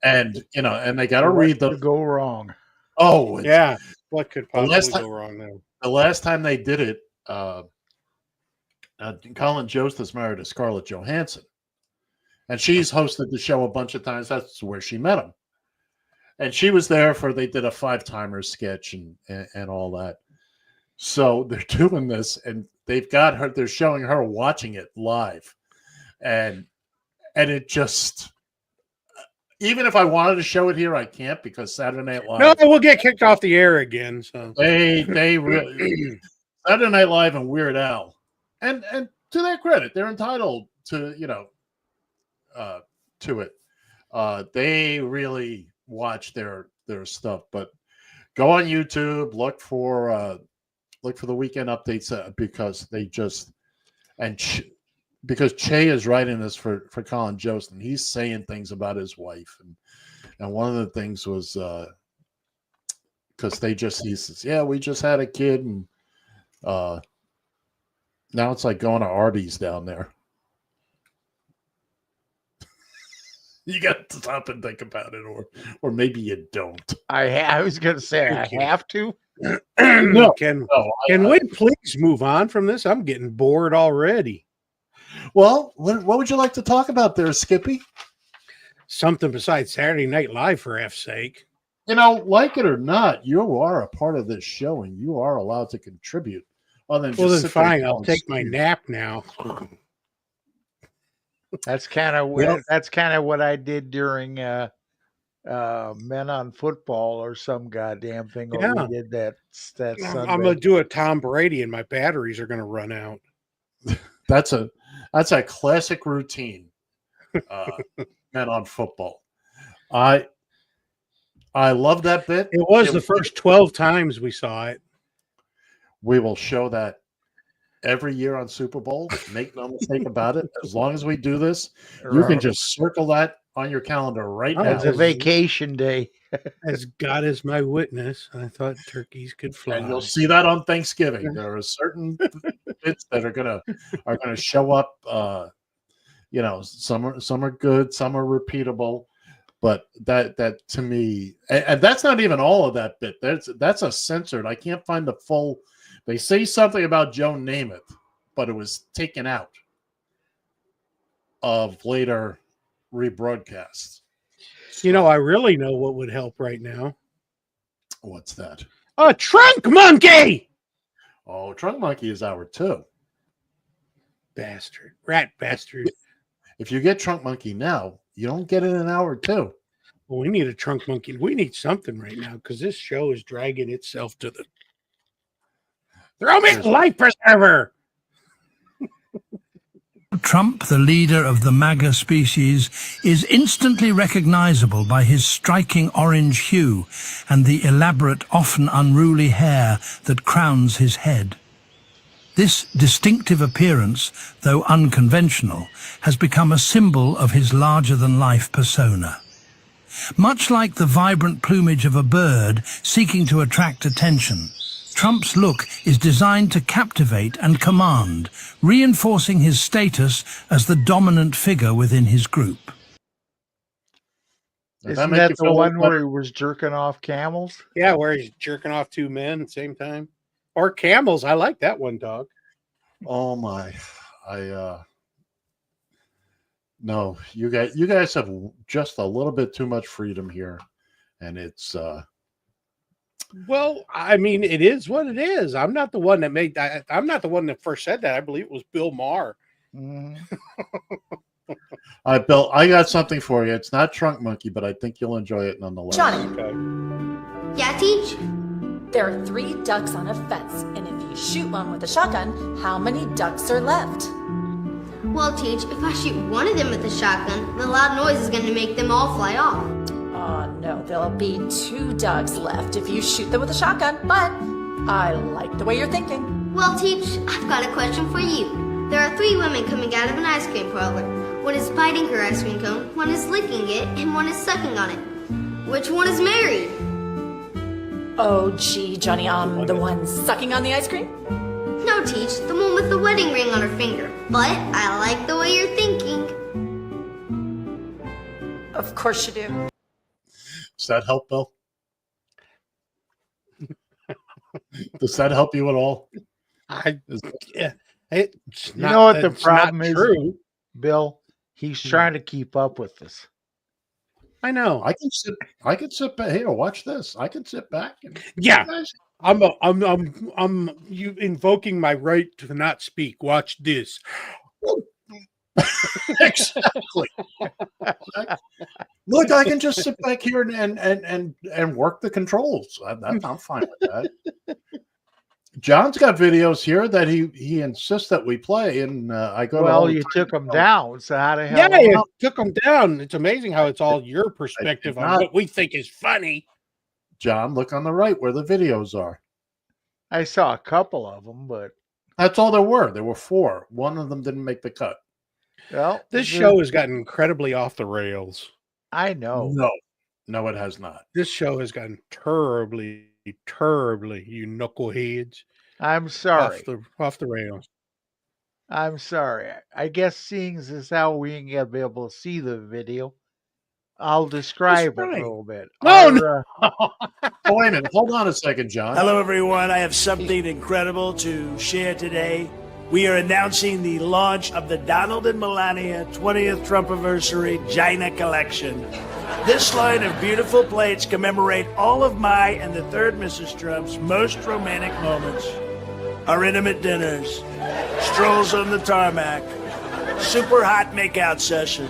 And they got to read them. Go wrong. Oh, yeah. What could possibly go wrong there? The last time they did it, Colin Jost is married to Scarlett Johansson, and she's hosted the show a bunch of times. That's where she met him, and she was there they did a 5-timer sketch and all that. So they're doing this, and they've got her. They're showing her watching it live, and it just. Even if I wanted to show it here, I can't because Saturday Night Live. No, we'll get kicked off the air again. So they really Saturday Night Live and Weird Al, and to their credit, they're entitled to to it. They really watch their stuff. But go on YouTube, look for the weekend updates because they just because Che is writing this for Colin Jost, and he's saying things about his wife, and one of the things was because he says, yeah, we just had a kid, and now it's like going to Arby's down there. You got to stop and think about it, or maybe you don't. I was going to say I have to. No, Can I- we please move on from this? I'm getting bored already. Well, what would you like to talk about there, Skippy? Something besides Saturday Night Live, for F's sake. You know, like it or not, you are a part of this show, and you are allowed to contribute. Other than Well, just then sit there fine. and I'll take my nap now. That's kind of what I did during Men on Football or some goddamn thing. Yeah. We did that Sunday. I'm going to do a Tom Brady, and my batteries are going to run out. That's a classic routine. Men on Football. I love that bit. It was the first 12 times we saw it. We will show that every year on Super Bowl. Make no mistake about it. As long as we do this, you can just circle that on your calendar right now. It's a vacation day. As God is my witness, I thought turkeys could fly. And you'll see that on Thanksgiving. There are certain bits that are gonna show up. Some are good, some are repeatable. But that to me, and that's not even all of that bit. That's a censored. I can't find the full. They say something about Joe Namath, but it was taken out of later rebroadcasts. I really know what would help right now. What's that? A trunk monkey! Oh, Trunk Monkey is our too. Bastard. Rat bastard. If you get Trunk Monkey now, you don't get it in an hour two. Well, we need a trunk monkey. We need something right now because this show is dragging itself to the... Throw me a life preserver! Trump, the leader of the MAGA species, is instantly recognizable by his striking orange hue and the elaborate, often unruly hair that crowns his head. This distinctive appearance, though unconventional, has become a symbol of his larger-than-life persona. Much like the vibrant plumage of a bird seeking to attract attention, Trump's look is designed to captivate and command, reinforcing his status as the dominant figure within his group. Isn't that the one where he was jerking off camels? Yeah, where he's jerking off two men at the same time. Or camels. I like that one, dog. Oh my. No, you guys have just a little bit too much freedom here. And it's well, I mean, it is what it is. I'm not the one that made that. I'm not the one that first said that. I believe it was Bill Maher. All right, Bill, I got something for you. It's not Trunk Monkey, but I think you'll enjoy it nonetheless. Johnny. Okay. Yeah, Teach? There are 3 ducks on a fence, and if you shoot one with a shotgun, how many ducks are left? Well, Teach, if I shoot one of them with a shotgun, the loud noise is going to make them all fly off. No, there'll be 2 ducks left if you shoot them with a shotgun, but I like the way you're thinking. Well, Teach, I've got a question for you. There are 3 women coming out of an ice cream parlor. One is biting her ice cream cone, one is licking it, and one is sucking on it. Which one is married? Oh, gee, Johnny, the one sucking on the ice cream? No, Teach, the one with the wedding ring on her finger. But I like the way you're thinking. Of course you do. Does that help, Bill? Does that help you at all? It's you know what the that's problem not is, true. Bill? He's trying to keep up with us. I know. I can sit back here. Watch this. I can sit back and Yeah. I'm you invoking my right to not speak. Watch this. Exactly. Look, I can just sit back here and work the controls. I'm fine with that. John's got videos here that he insists that we play, and I go. Well, to all the you time. took them down, so how the hell? Yeah, you took them down. It's amazing how it's all your perspective on not. what we think is funny. John, look on the right where the videos are. I saw a couple of them, but that's all there were. There were 4. One of them didn't make the cut. Well, this show has gotten incredibly off the rails. I know. No, it has not. This show has gotten terribly, you knuckleheads. I'm sorry. Off the rails. I'm sorry. I guess seeing as is how we ain't gonna be able to see the video, I'll describe it a little bit. No. Oh, wait a minute. Hold on a second, John. Hello, everyone. I have something incredible to share today. We are announcing the launch of the Donald and Melania 20th Trumpiversary Gina Collection. This line of beautiful plates commemorate all of my and the third Mrs. Trump's most romantic moments. Our intimate dinners, strolls on the tarmac, super hot makeout sessions,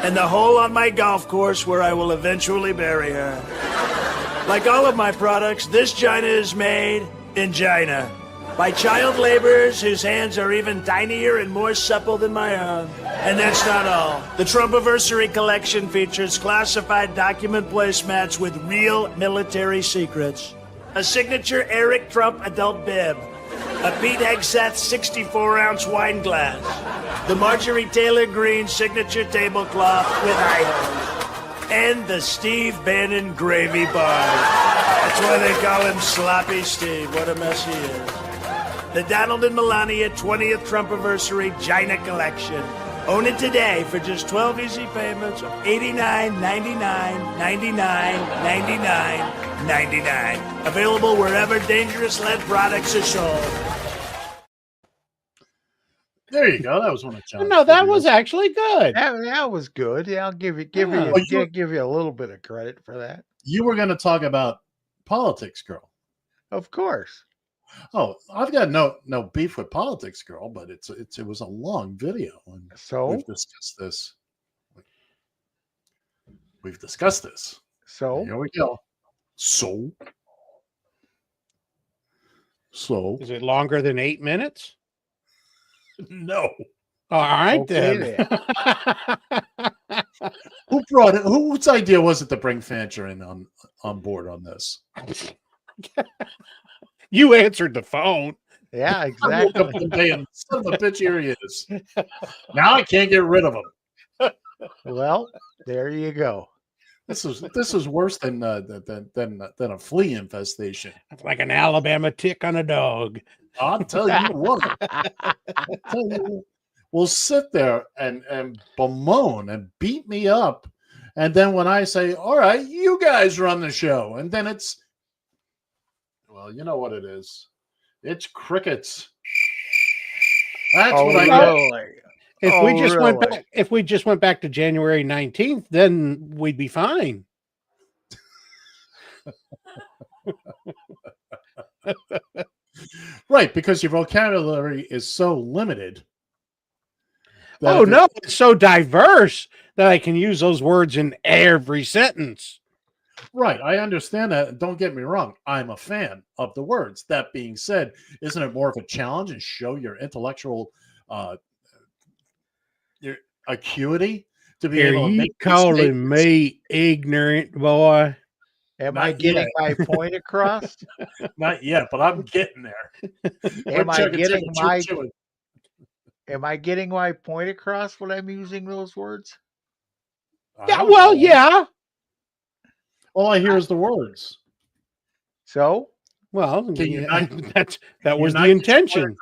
and the hole on my golf course where I will eventually bury her. Like all of my products, this Gina is made in China by child laborers whose hands are even tinier and more supple than my own. And that's not all. The Trumpiversary collection features classified document placemats with real military secrets, a signature Eric Trump adult bib, a Pete Hegseth 64-ounce wine glass, the Marjorie Taylor Greene signature tablecloth with eye holes, and the Steve Bannon gravy bar. That's why they call him Sloppy Steve. What a mess he is. The Donald and Melania 20th Trumpiversary Gina Collection. Own it today for just 12 easy payments of $89.99, $99, $99, $99. Available wherever dangerous lead products are sold. There you go. That was one of John's. No, that was actually good. That was good. Yeah, I'll give you a little bit of credit for that. You were going to talk about Politics Girl. Of course. Oh, I've got no beef with Politics Girl, but it was a long video, and so we've discussed this. We've discussed this. So here we go. So is it longer than 8 minutes? No. All right, okay, then. Who brought it? Whose idea was it to bring Fancher in on board on this? You answered the phone. Yeah, I exactly. woke up one day and son of a bitch, here he is. Now I can't get rid of him. Well, there you go. This is worse than a flea infestation. It's like an Alabama tick on a dog. I'll tell you what. Will sit there and bemoan and beat me up, and then when I say, "All right, you guys run the show," and then it's, well, you know what it is. It's crickets. That's what I really? If we just went back to January 19th, then we'd be fine. Right, because your vocabulary is so limited. Oh no, it's so diverse that I can use those words in every sentence. Right, I understand that. Don't get me wrong. I'm a fan of the words. That being said, isn't it more of a challenge and show your intellectual your acuity to be able to make calling me ignorant, boy? Am I getting my point across? Not yet, but I'm getting there. Am I getting my point across when I'm using those words? Yeah, well, yeah. All I hear is the words. So, well, that was the intention.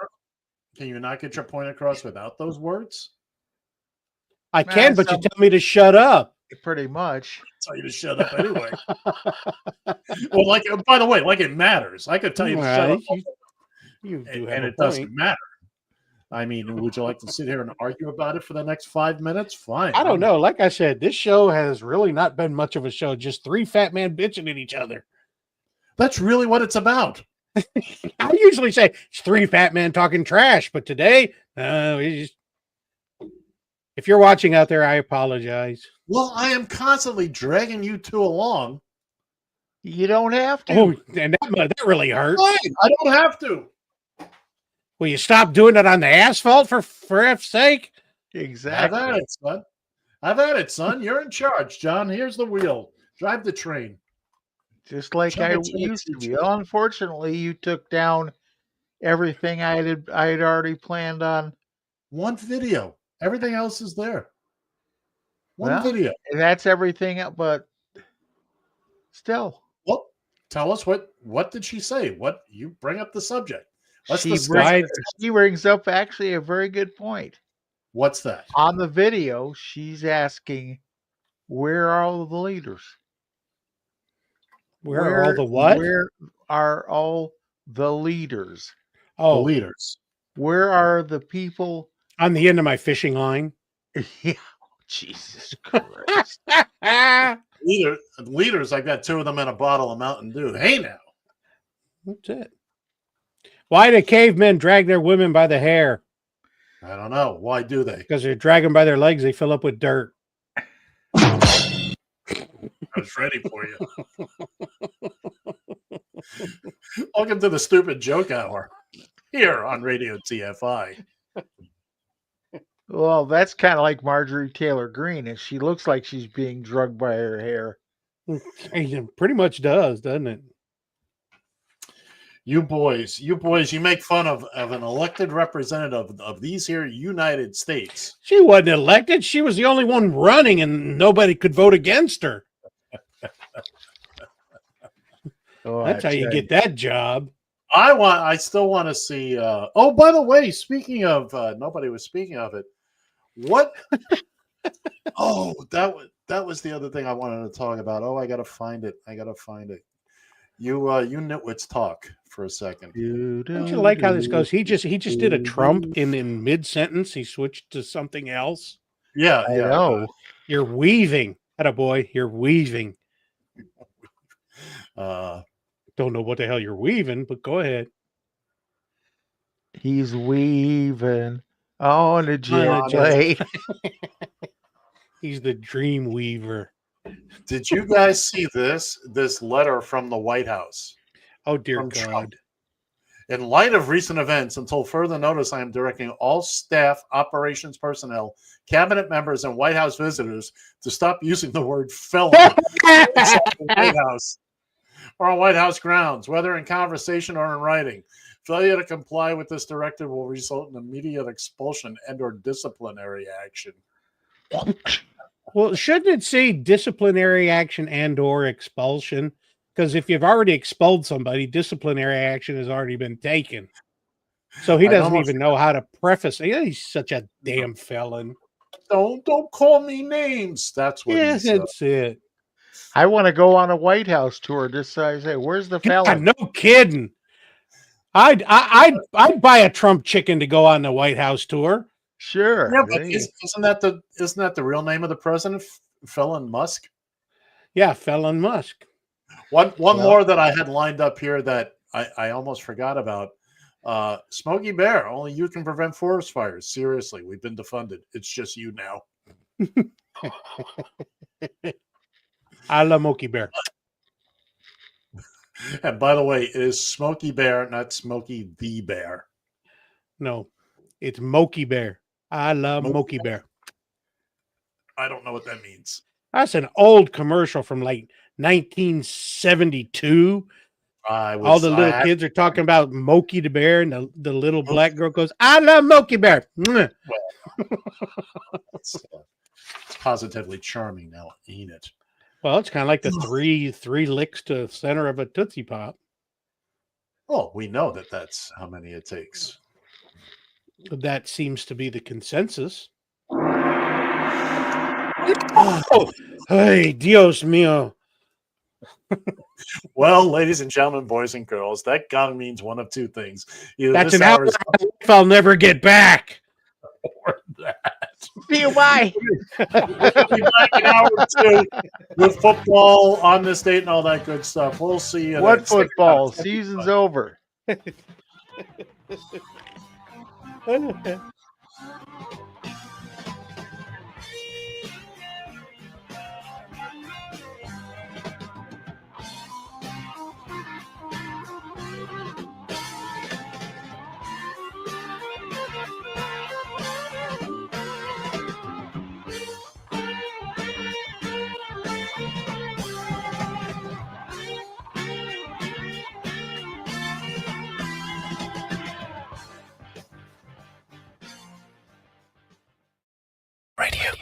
Can you not get your point across without those words? I can, but you tell me to shut up. Pretty much. I tell you to shut up anyway. Well, by the way, it matters. I could tell you to shut up. And it doesn't matter. I mean, would you like to sit here and argue about it for the next 5 minutes? Fine. I don't know. Like I said, this show has really not been much of a show. Just 3 fat men bitching at each other. That's really what it's about. I usually say it's 3 fat men talking trash, but today, if you're watching out there, I apologize. Well, I am constantly dragging you two along. You don't have to. Oh, and that really hurts. Fine, I don't have to. Will you stop doing it on the asphalt for F's sake? Exactly. Have at it, son. Have at it, son. You're in charge, John. Here's the wheel. Drive the train. Just like I used to be. Unfortunately, you took down everything I had already planned on. One video. Everything else is there. One Well, video. And that's everything, but still. Well, tell us what did she say? What you bring up the subject. Let's She discuss it. brings up actually a very good point. What's that? On the video, she's asking, where are all the leaders? Where are all the what? Where are all the leaders? Oh, The leaders. Where are the people? on the end of my fishing line. Yeah. Jesus Christ. Leaders, I got 2 of them in a bottle of Mountain Dew. Hey now. That's it. Why do cavemen drag their women by the hair? I don't know. Why do they? Because they're dragging by their legs, they fill up with dirt. I was ready for you. Welcome to the Stupid Joke Hour here on Radio TFI. Well, that's kind of like Marjorie Taylor Greene, and she looks like she's being drugged by her hair. It pretty much does, doesn't it? You boys, you make fun of an elected representative of these here United States. She wasn't elected. She was the only one running, and nobody could vote against her. That's how you get that job. I still want to see. Oh, by the way, speaking of, nobody was speaking of it. What? Oh, that was the other thing I wanted to talk about. Oh, I gotta find it. You nitwits talk for a second. Don't you like how this goes? He just did a Trump in mid sentence. He switched to something else. Yeah, I know. You're weaving, attaboy. You're weaving. Don't know what the hell you're weaving, but go ahead. He's weaving on a jet plane. He's the dream weaver. Did you guys see this letter from the White House? Oh, dear From God. Trump. In light of recent events, until further notice, I am directing all staff, operations personnel, cabinet members, and White House visitors to stop using the word felon inside the White House or on White House grounds, whether in conversation or in writing. Failure to comply with this directive will result in immediate expulsion and/or disciplinary action. Well, shouldn't it say disciplinary action and/or expulsion? Because if you've already expelled somebody, disciplinary action has already been taken. So he doesn't even know how to preface it. Yeah, he's such a damn felon. Don't call me names. That's what he said. That's it. I want to go on a White House tour. Just so I say, where's the felon? No kidding. I'd buy a Trump chicken to go on the White House tour. Sure. Yeah, but isn't that the real name of the president, Felon Musk? Yeah, Felon Musk. One more that I had lined up here that I almost forgot about. Smokey Bear. Only you can prevent forest fires. Seriously, we've been defunded. It's just you now. I love Smokey Bear. And by the way, it is Smokey Bear, not Smokey the Bear. No, it's Smokey Bear. I love Smokey Bear. I don't know what that means. That's an old commercial from like 1972. All the little kids are talking about Smokey the Bear, and the little black girl goes, "I love Smokey Bear." Well, it's positively charming now, ain't it? Well, it's kind of like the three licks to the center of a Tootsie Pop. Well, we know that's how many it takes. That seems to be the consensus. Oh, hey, Dios mío. Well, ladies and gentlemen, boys and girls, that gun means one of two things. Either That's this an hour hour is of life I'll never get back. or that. See you, bye. We'll be back in hour 2 with football on this date and all that good stuff. We'll see you. What then. football? Season's over.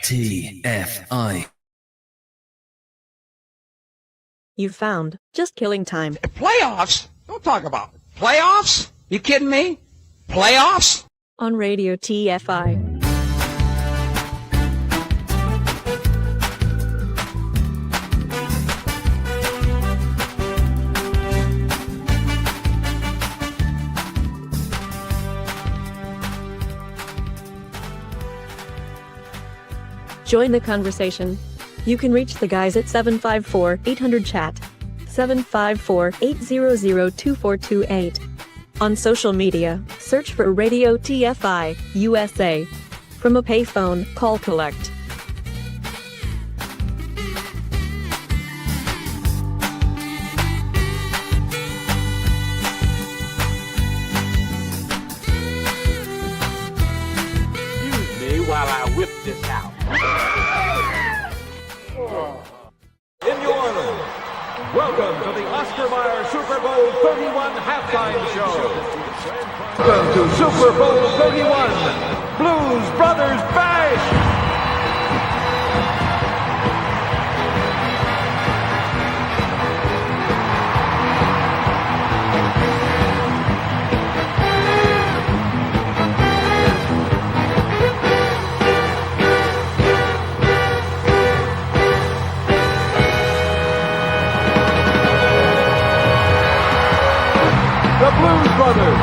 TFI. You've found Just Killing Time. Playoffs? Don't talk about it. Playoffs? You kidding me? Playoffs? On Radio TFI. Join the conversation. You can reach the guys at 754-800-CHAT. 754-800-2428. On social media, search for Radio TFI USA. From a payphone, call collect. Excuse me while I whip this out. In New Orleans, welcome to the Oscar Mayer Super Bowl 31 halftime show. Welcome to Super Bowl 31, Blues Brothers Bash. The Blues Brothers.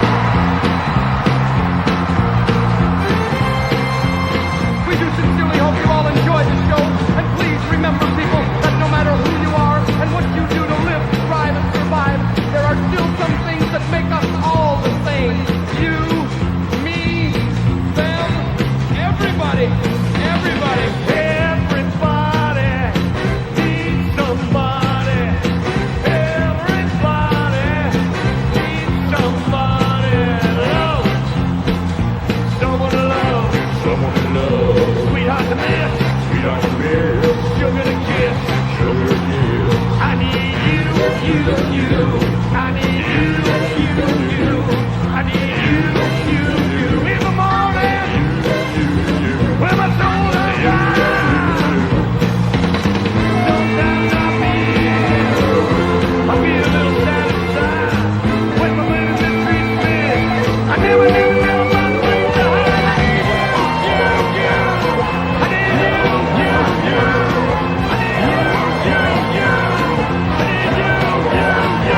We do sincerely hope you all enjoy the show. And please remember, people, that no matter who you are and what you do to live, thrive, and survive, there are still some things that make us all the same. You, me, them, everybody. Everybody. Everybody needs somebody. Everybody needs somebody to love. Someone to love. Someone to love. Sweetheart to miss. Sweetheart to miss. Sugar to kiss. Sugar to kiss. I need you, you. I need you, you. I need you. In the morning. When my soul is down. Sometimes I feel a little sad inside. When my baby treats me, I never knew about my sweet time. I need you. I need you. I need you. I need you.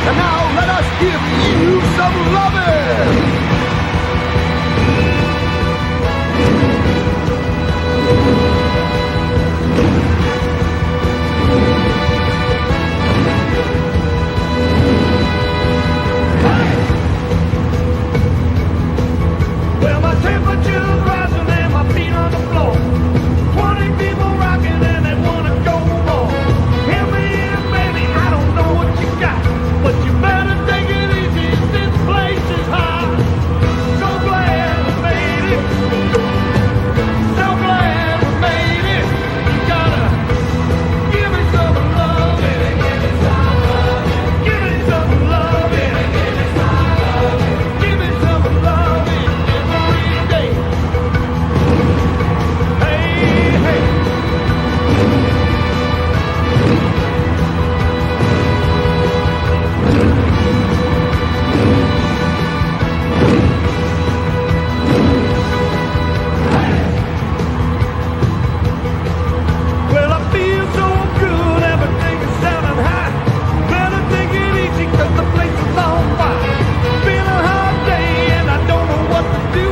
And now let us give you some loving. Well, my temperature's rising and my feet on the floor. 20 people rocking and they wanna go more. Hear me in, baby, I don't know what you got, but you better take it easy. This place is hot. So glad we made it. So glad we made it. You gotta give me some love. Give me some love. Give me some love. Give me some love every day. Hey, hey. Well, I feel so good, everything is sounding high. Better take it easy, 'cause the place is on fire. Been a hard day and I don't know what to do.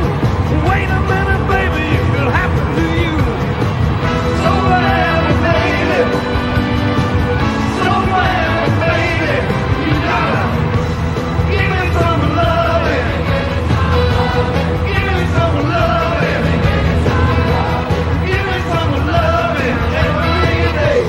Wait a minute, baby, it could happen to you. So glad we made it. So glad we made it. You gotta give me some loving. Give me some loving. Give me some loving every day.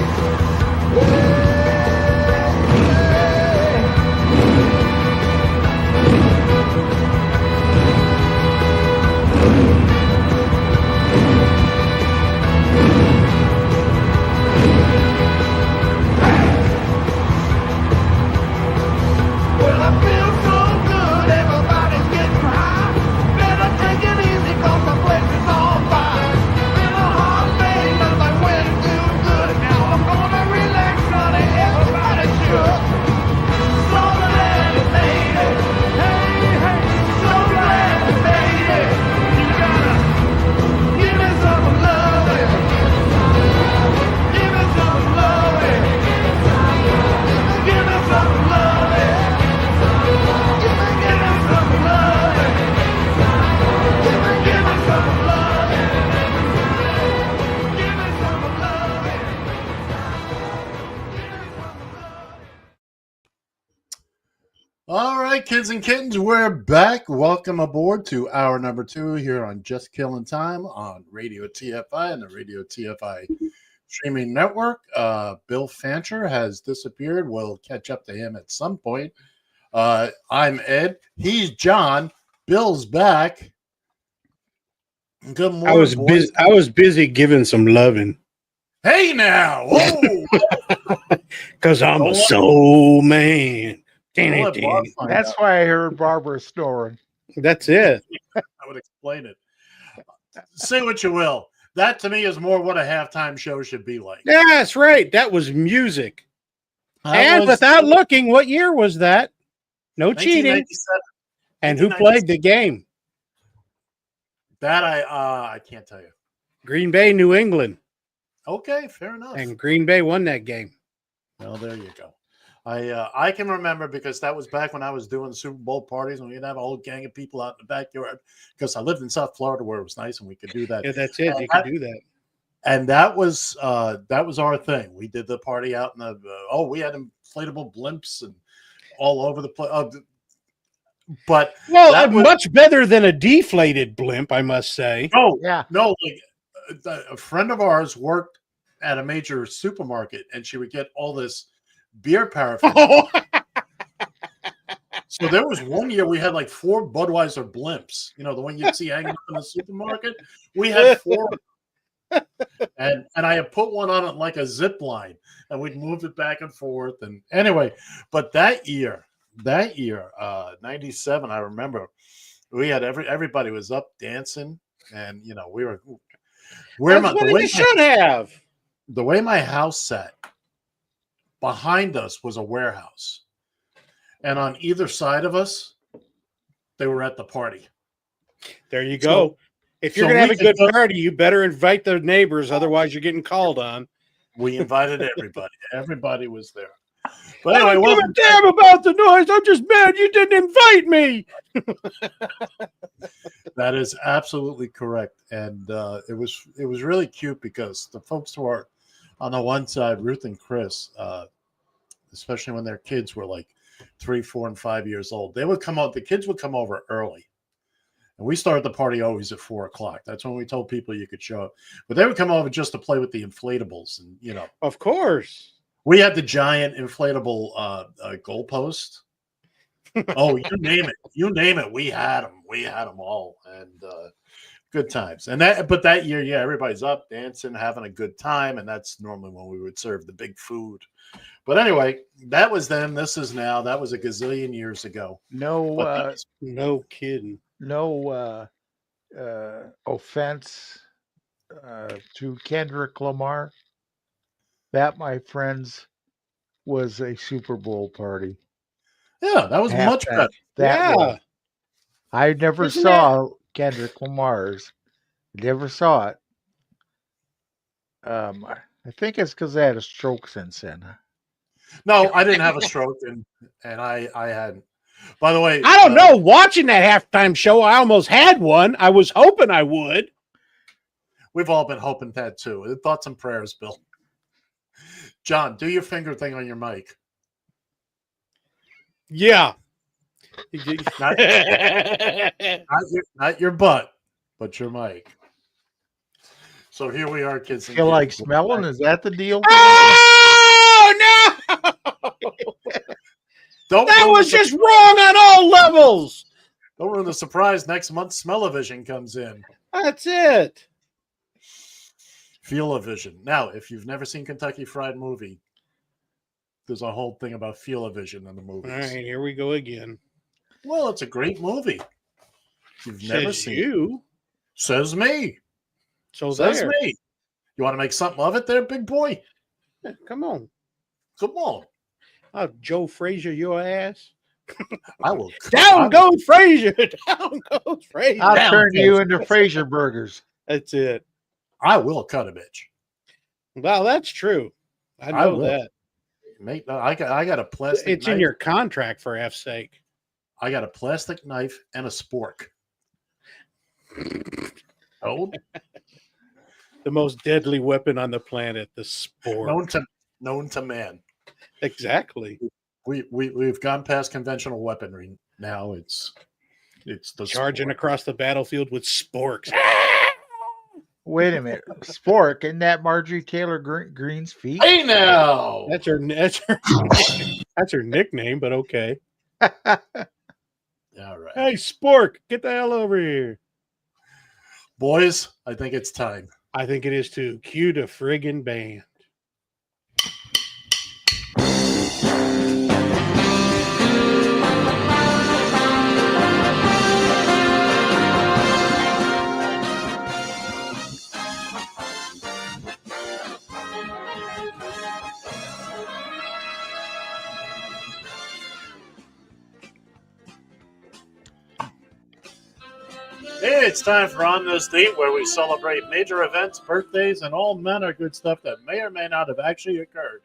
Well, I feel so good, everybody's getting high. Better take it easy, 'cause the place is on fire. Been a hard day, but I went too good. Now I'm gonna relax, honey, everybody should. So glad we made it. Hey, hey, so glad we made it. You gotta give me some loving. Give me some loving. Give me some loving. Give me some loving. Give me some loving. Give me some loving. All right, kids and kittens, we're back. Welcome aboard to hour number 2 here on Just Killing Time on Radio TFI and the Radio TFI streaming network. Bill Fancher has disappeared. We'll catch up to him at some point. I'm Ed. He's John. Bill's back. Good morning, I was boys. busy. I was busy giving some loving Hey now. Whoa. because I'm Don't a let- soul man. don't let Bob find That's out. why I heard Barbara snoring. That's it. I would explain it. Say what you will. That to me is more what a halftime show should be like. Yeah, that's right. That was music. That And was- without looking, what year was that? No cheating. 1997. And who played the game? That I can't tell you. Green Bay, New England. Okay, fair enough. And Green Bay won that game. Well, there you go. I can remember because that was back when I was doing Super Bowl parties and we'd have a whole gang of people out in the backyard because I lived in South Florida where it was nice and we could do that. Yeah, that's it. And You could do that. And that was our thing. We did the party out in the we had inflatable blimps and all over the place. But Well, that was, much better than a deflated blimp, I must say. no, Yeah. no. Like a friend of ours worked at a major supermarket, and she would get all this beer paraffin. So there was one year we had like 4 Budweiser blimps. You know, the one you'd see hanging up in the supermarket. We had 4. And I had put one on it like a zip line, and we'd move it back and forth. And anyway, but that year, 97, I remember we had everybody was up dancing, and you know we were. That's what you should have. The way my house sat, behind us was a warehouse, and on either side of us, they were at the party. There you go. If you're going to have a good party, you better invite the neighbors. Otherwise, you're getting called on. We invited everybody. Everybody was there. But I anyway, don't give welcome a damn about the noise. I'm just mad you didn't invite me. That is absolutely correct, and it was really cute because the folks who are on the one side, Ruth and Chris, especially when their kids were like 3, 4, and 5 years old, they would come out. The kids would come over early, and we started the party always at 4:00. That's when we told people you could show up, but they would come over just to play with the inflatables, and Of course. we had the giant inflatable goalpost. Oh, you name it. We had them all, and good times. And that year, yeah, everybody's up dancing, having a good time, and that's normally when we would serve the big food. But anyway, that was then. This is now. That was a gazillion years ago. No, no kidding. No offense to Kendrick Lamar. That, my friends, was a Super Bowl party. Yeah, that was much better. That was. I never Isn't saw Kendrick Lamar's. Never saw it. I think it's because I had a stroke since then. No, I didn't have a stroke, and I hadn't. By the way, I don't know. Watching that halftime show, I almost had one. I was hoping I would. We've all been hoping that too. Thoughts and prayers, Bill. John, do your finger thing on your mic. Yeah. not your butt, but your mic. So here we are, kids. Feel like smelling? Is that the deal? Oh no! That was just wrong on all levels. Don't ruin the surprise. Next month, Smell-O-Vision comes in. That's it. Feel-O-Vision. Now, if you've never seen Kentucky Fried Movie, there's a whole thing about Feel-O-Vision in the movies. All right, here we go again. Well, it's a great movie. You've never Says seen you. it. Says me. So Says there. me. You want to make something of it there, big boy? Yeah, come on. Come on. I'll Joe Frazier your ass. I will. Down goes Frazier. Down goes Frazier. I'll turn you into Frazier burgers. That's it. I will cut a bitch. Well, that's true. I know will. that. Mate, I got a plastic It's knife. in your contract, for F's sake. I got a plastic knife and a spork. Oh, The most deadly weapon on the planet, the sport. known to man. Exactly. We've gone past conventional weaponry. Now it's the Charging spork. across the battlefield with sporks. Wait a minute. Spork, isn't that Marjorie Taylor Greene's feet? Hey now. That's her nickname, but okay. All right. Hey, Spork, get the hell over here. Boys, I think it's time. I think it is too. Cue the friggin' band. Hey, it's time for On This Date, where we celebrate major events, birthdays, and all manner of good stuff that may or may not have actually occurred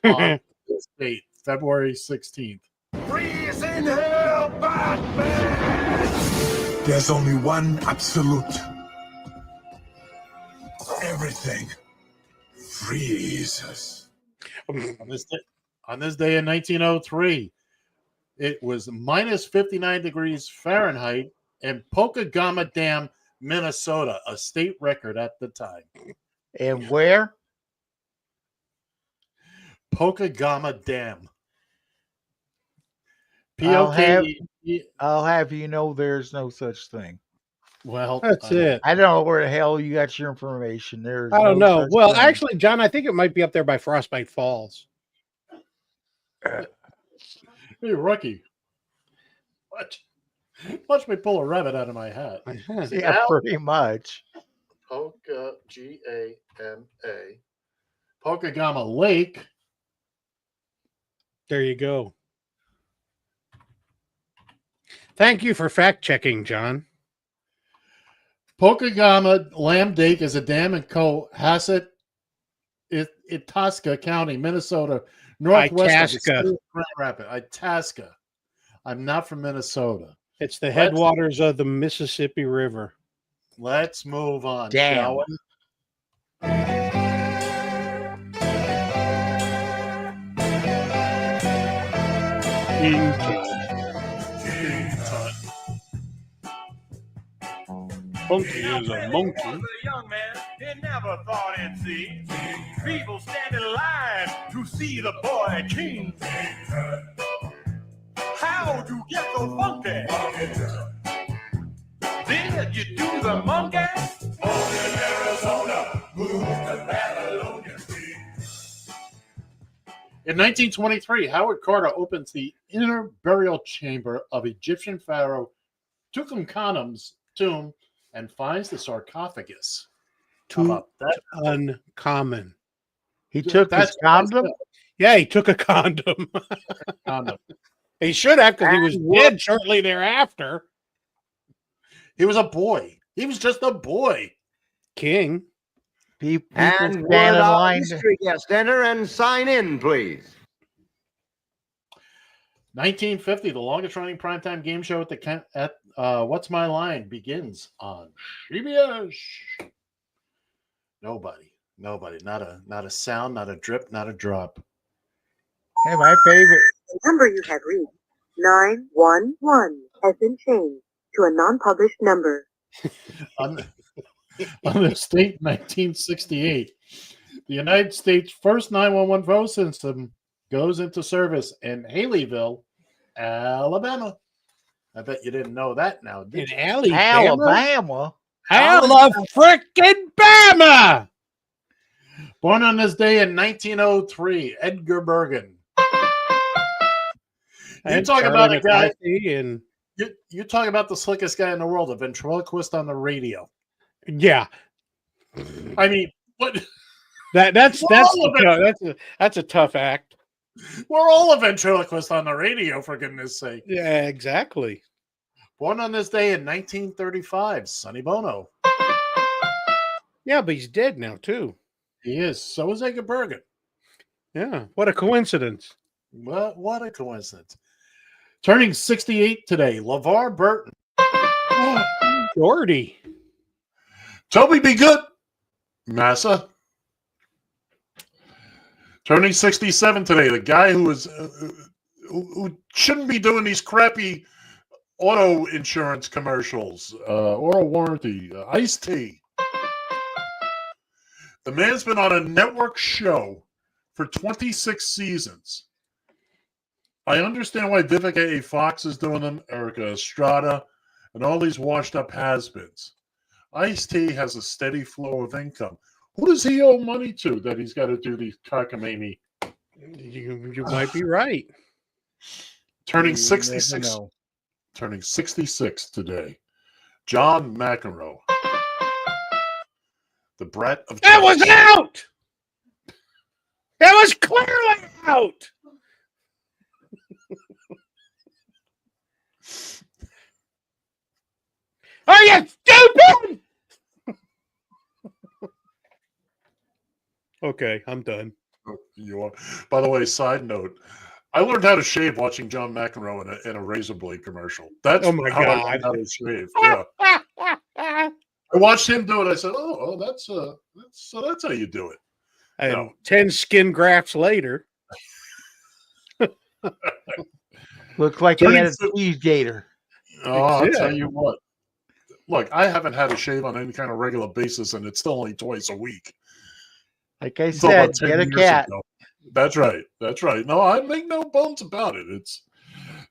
on this date, February 16th. Freeze in hell, Batman! There's only one absolute. Everything freezes. On this day in 1903, it was minus 59 degrees Fahrenheit in Pokegama Dam, Minnesota, a state record at the time. And where? Pokegama Dam. I'll have P-O-K-E. you know there's no such thing. Well, That's it. I don't know where the hell you got your information. There's I don't no know. such Well, thing. actually, John, I think it might be up there by Frostbite Falls. Hey, rookie. What? Watch me pull a rabbit out of my hat. Yeah, pretty much. G-A-M-A. Pokegama Lake. There you go. Thank you for fact checking, John. Pokegama Lamb Lake is a dam in Cohasset, Itasca County, Minnesota, northwest of the Itasca. city of Grand Rapids. Itasca. I'm not from Minnesota. It's the headwaters of the Mississippi River. Let's move on, Damn. shall we? King Tut. Funky is a monkey. A young man, he never thought he'd see people stand in line to see the boy king. How'd you get so funky? Did you do the monkey? Born in Arizona, moved to Babylonia. In 1923, Howard Carter opens the inner burial chamber of Egyptian pharaoh Tutankhamun's tomb and finds the sarcophagus. How about that? Uncommon. He took his condom? Yeah, he took a condom. Condom. He should have, because he was dead shortly thereafter. He was a boy. He was just a boy. King. People And stand in would our line. mystery guest enter and sign in, please? 1950, the longest running primetime game show at What's My Line begins on CBS. Nobody, not a sound, not a drip, not a drop. Hey, my favorite. The number you have reached, 911, has been changed to a non-published number. On this date, 1968, the United States' first 911 phone system goes into service in Haleyville, Alabama. I bet you didn't know that now, did you? Alabama? Alabama! Born on this day in 1903, Edgar Bergen. You talk about a guy. And You talk about the slickest guy in the world, a ventriloquist on the radio. yeah, I mean, what? that's a tough act. We're all a ventriloquist on the radio, for goodness sake. Yeah, exactly. Born on this day in 1935, Sonny Bono. Yeah, but he's dead now too. He is. So is Edgar Bergen. Yeah, what a coincidence. What a coincidence. Turning 68 today, LeVar Burton. Doherty. Toby Be Good. Massa. Turning 67 today, the guy who shouldn't be doing these crappy auto insurance commercials, auto warranty, Ice-T. The man's been on a network show for 26 seasons. I understand why Vivica A. Fox is doing them, Erica Estrada, and all these washed-up has-beens. Ice-T has a steady flow of income. Who does he owe money to that he's got to do these cockamamie? You might be right. Turning 66. Turning 66 today. John McEnroe. The brat of That was out! That was clearly out! Are you stupid? Okay, I'm done. You are. By the way, side note, I learned how to shave watching John McEnroe in a razor blade commercial. That's Oh my how I God. learned how to shave. Yeah. I watched him do it. I said, "Oh, that's how you do it." And No. 10 skin grafts later. Looked like he had a cheese gator. Oh, I'll Yeah. tell you what. Look, I haven't had a shave on any kind of regular basis, and it's still only twice a week. Like I So said, about 10 get a years cat. ago. That's right. That's right. No, I make no bones about it. It's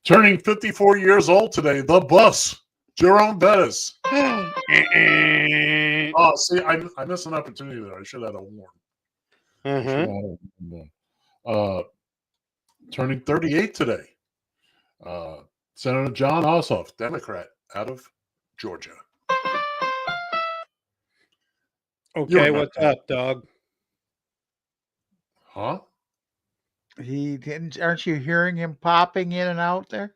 turning 54 years old today. The Bus, Jerome Bettis. Oh, see, I missed an opportunity there. I should have had a warm. Turning 38 today. Senator John Ossoff, Democrat, out of Georgia. Okay, what's up, dog? Huh? He didn't. Aren't you hearing him popping in and out there?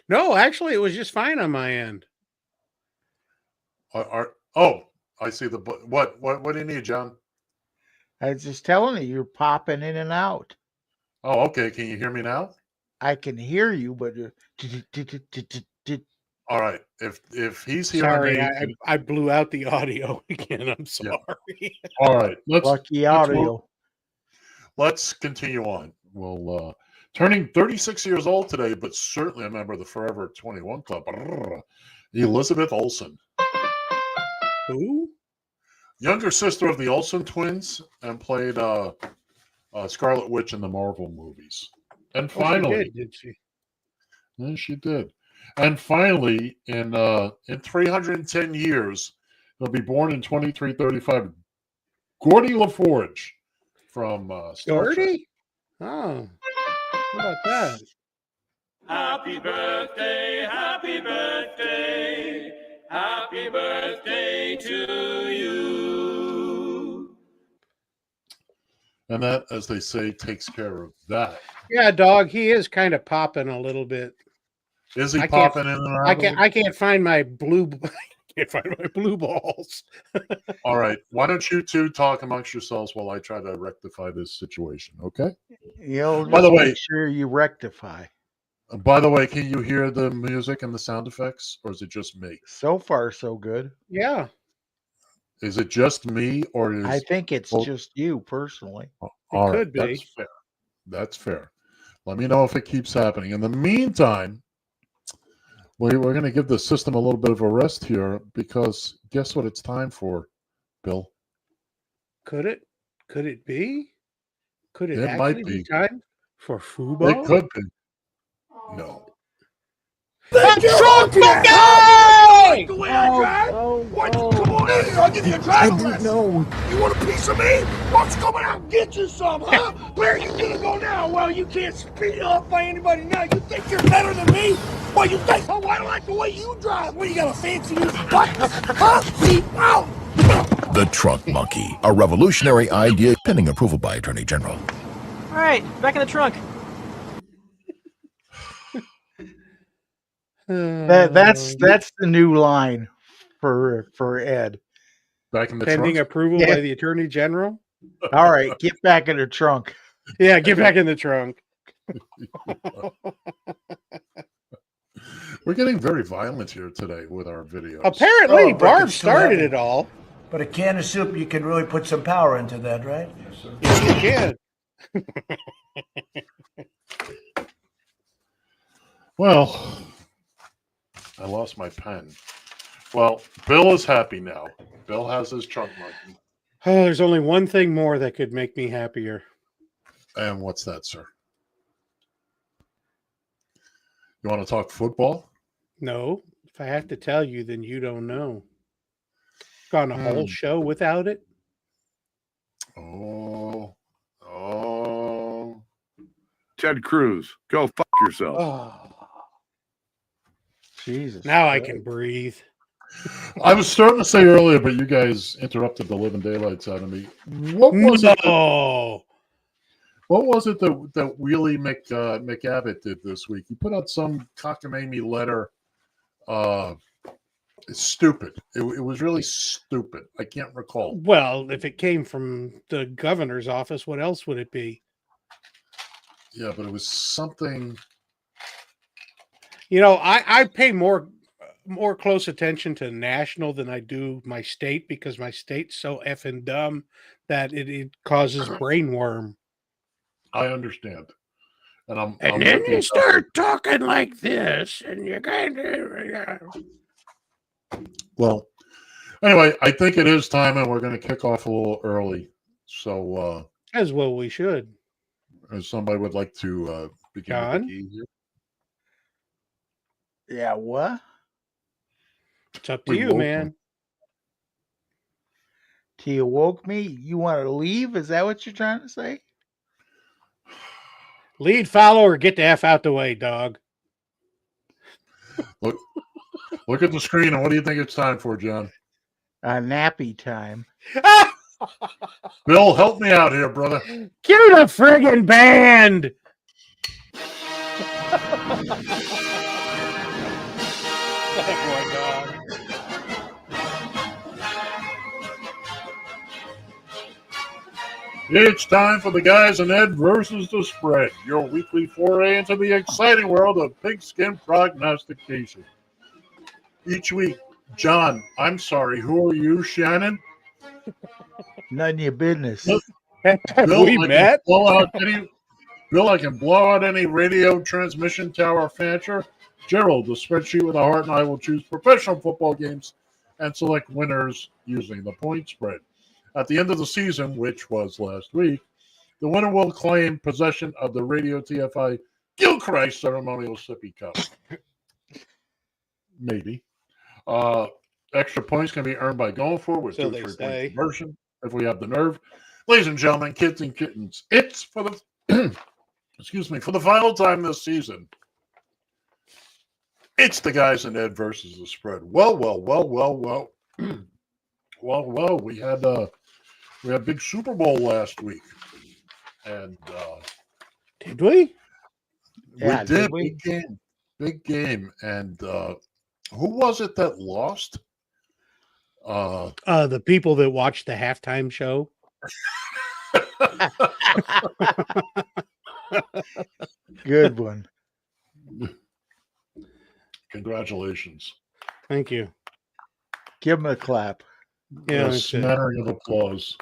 No, actually, it was just fine on my end. Oh, I see the what do you need, John? I was just telling you, you're popping in and out. Oh, okay. Can you hear me now? I can hear you, but All right. If he's hearing Sorry, me, I blew out the audio again. I'm yeah. sorry. All right. lucky audio. Let's continue on. Well, turning 36 years old today, but certainly a member of the Forever 21 Club. Elizabeth Olsen. Who? Younger sister of the Olsen twins and played Scarlet Witch in the Marvel movies. And finally, she did she? Yeah, she did. And finally, in 310 years, he'll be born in 2335. Gordy LaForge from Star Trek. Gordy? Oh, how about that? Happy birthday, happy birthday, happy birthday to you. And that, as they say, takes care of that. Yeah, dog. He is kind of popping a little bit. Is he popping in and out? I can't find my blue. Can't find my blue balls. All right. Why don't you two talk amongst yourselves while I try to rectify this situation? Okay. By the way, make sure you rectify. By the way, can you hear the music and the sound effects, or is it just me? So far, so good. Yeah. Is it just me, or is I think it's just you personally. All right, could be. That's fair. That's fair. Let me know if it keeps happening. In the meantime, we're going to give the system a little bit of a rest here because guess what it's time for, Bill? Could it? Could it be? Could it, It actually might be be. time for football? It could be. No. The truck guy! The way I drive? What? Come on in here, I'll give you a driver's lesson. know. You want a piece of me? Why don't you come out and get you some, huh? Where are you gonna go now? Well, you can't speed up by anybody now. You think you're better than me? Well, you think, oh, I don't like the way you drive. What, you got a fancy new buttons? Huh? See? Out! The Trunk Monkey, a revolutionary idea pending approval by Attorney General. All right, back in the trunk. That's the new line for Ed. Back in the pending trunk? approval by the Attorney General. All right, get back in the trunk. Yeah, get back in the trunk. We're getting very violent here today with our videos. Apparently, but Barb it's too started heavy. it all. But a can of soup, you can really put some power into that, right? Yes, you can. Well, I lost my pen. Well, Bill is happy now. Bill has his trunk monkey. Oh, there's only one thing more that could make me happier. And what's that, sir? You want to talk football? No, if I have to tell you, then you don't know. Gone a whole show without it. Oh. Ted Cruz, go fuck yourself. Oh, Jesus. now I can breathe. I was starting to say earlier, but you guys interrupted the living daylights out of me. What was it? What was it that Wheelie McAbbott did this week? He put out some cockamamie letter. It's stupid. It was really stupid. I can't recall. Well, if it came from the governor's office, what else would it be? Yeah, but it was something. You know, I pay more close attention to national than I do my state because my state's so effing dumb that it causes brainworm. I understand. And I'm then you start talking like this, and you kind of. Well, anyway, I think it is time, and we're going to kick off a little early. So, as well, we should. If somebody would like to begin John? with the key here. Yeah, what? It's up to you, man. Tia woke me. You want to leave? Is that what you're trying to say? Lead, follow, or get the F out the way, dog. Look at the screen, and what do you think it's time for, John? Nappy time. Bill, help me out here, brother. Cue the friggin' band. Oh my God. It's time for the Guys and Ed versus the Spread, your weekly foray into the exciting world of pigskin prognostication. Each week, John, I'm sorry, who are you, Shannon? None of your business. Have Bill, we met? Bill, I can blow out any radio transmission tower fancher. Gerald, the spreadsheet with a heart, and I will choose professional football games and select winners using the point spread. At the end of the season, which was last week, the winner will claim possession of the Radio TFI Gilchrist Ceremonial Sippy Cup. Maybe. Extra points can be earned by going for it with So 2 they 3 say. point conversion if we have the nerve. Ladies and gentlemen, kids and kittens, it's for the excuse me, for the final time this season. It's the Guys and Ed versus the Spread. Well. We had big Super Bowl last week. And Did we? Yeah, we did. did we? Big game. And who was it that lost? The people that watched the halftime show. Good one. Congratulations. Thank you. Give him a clap. Yeah, A that's it. smattering of applause.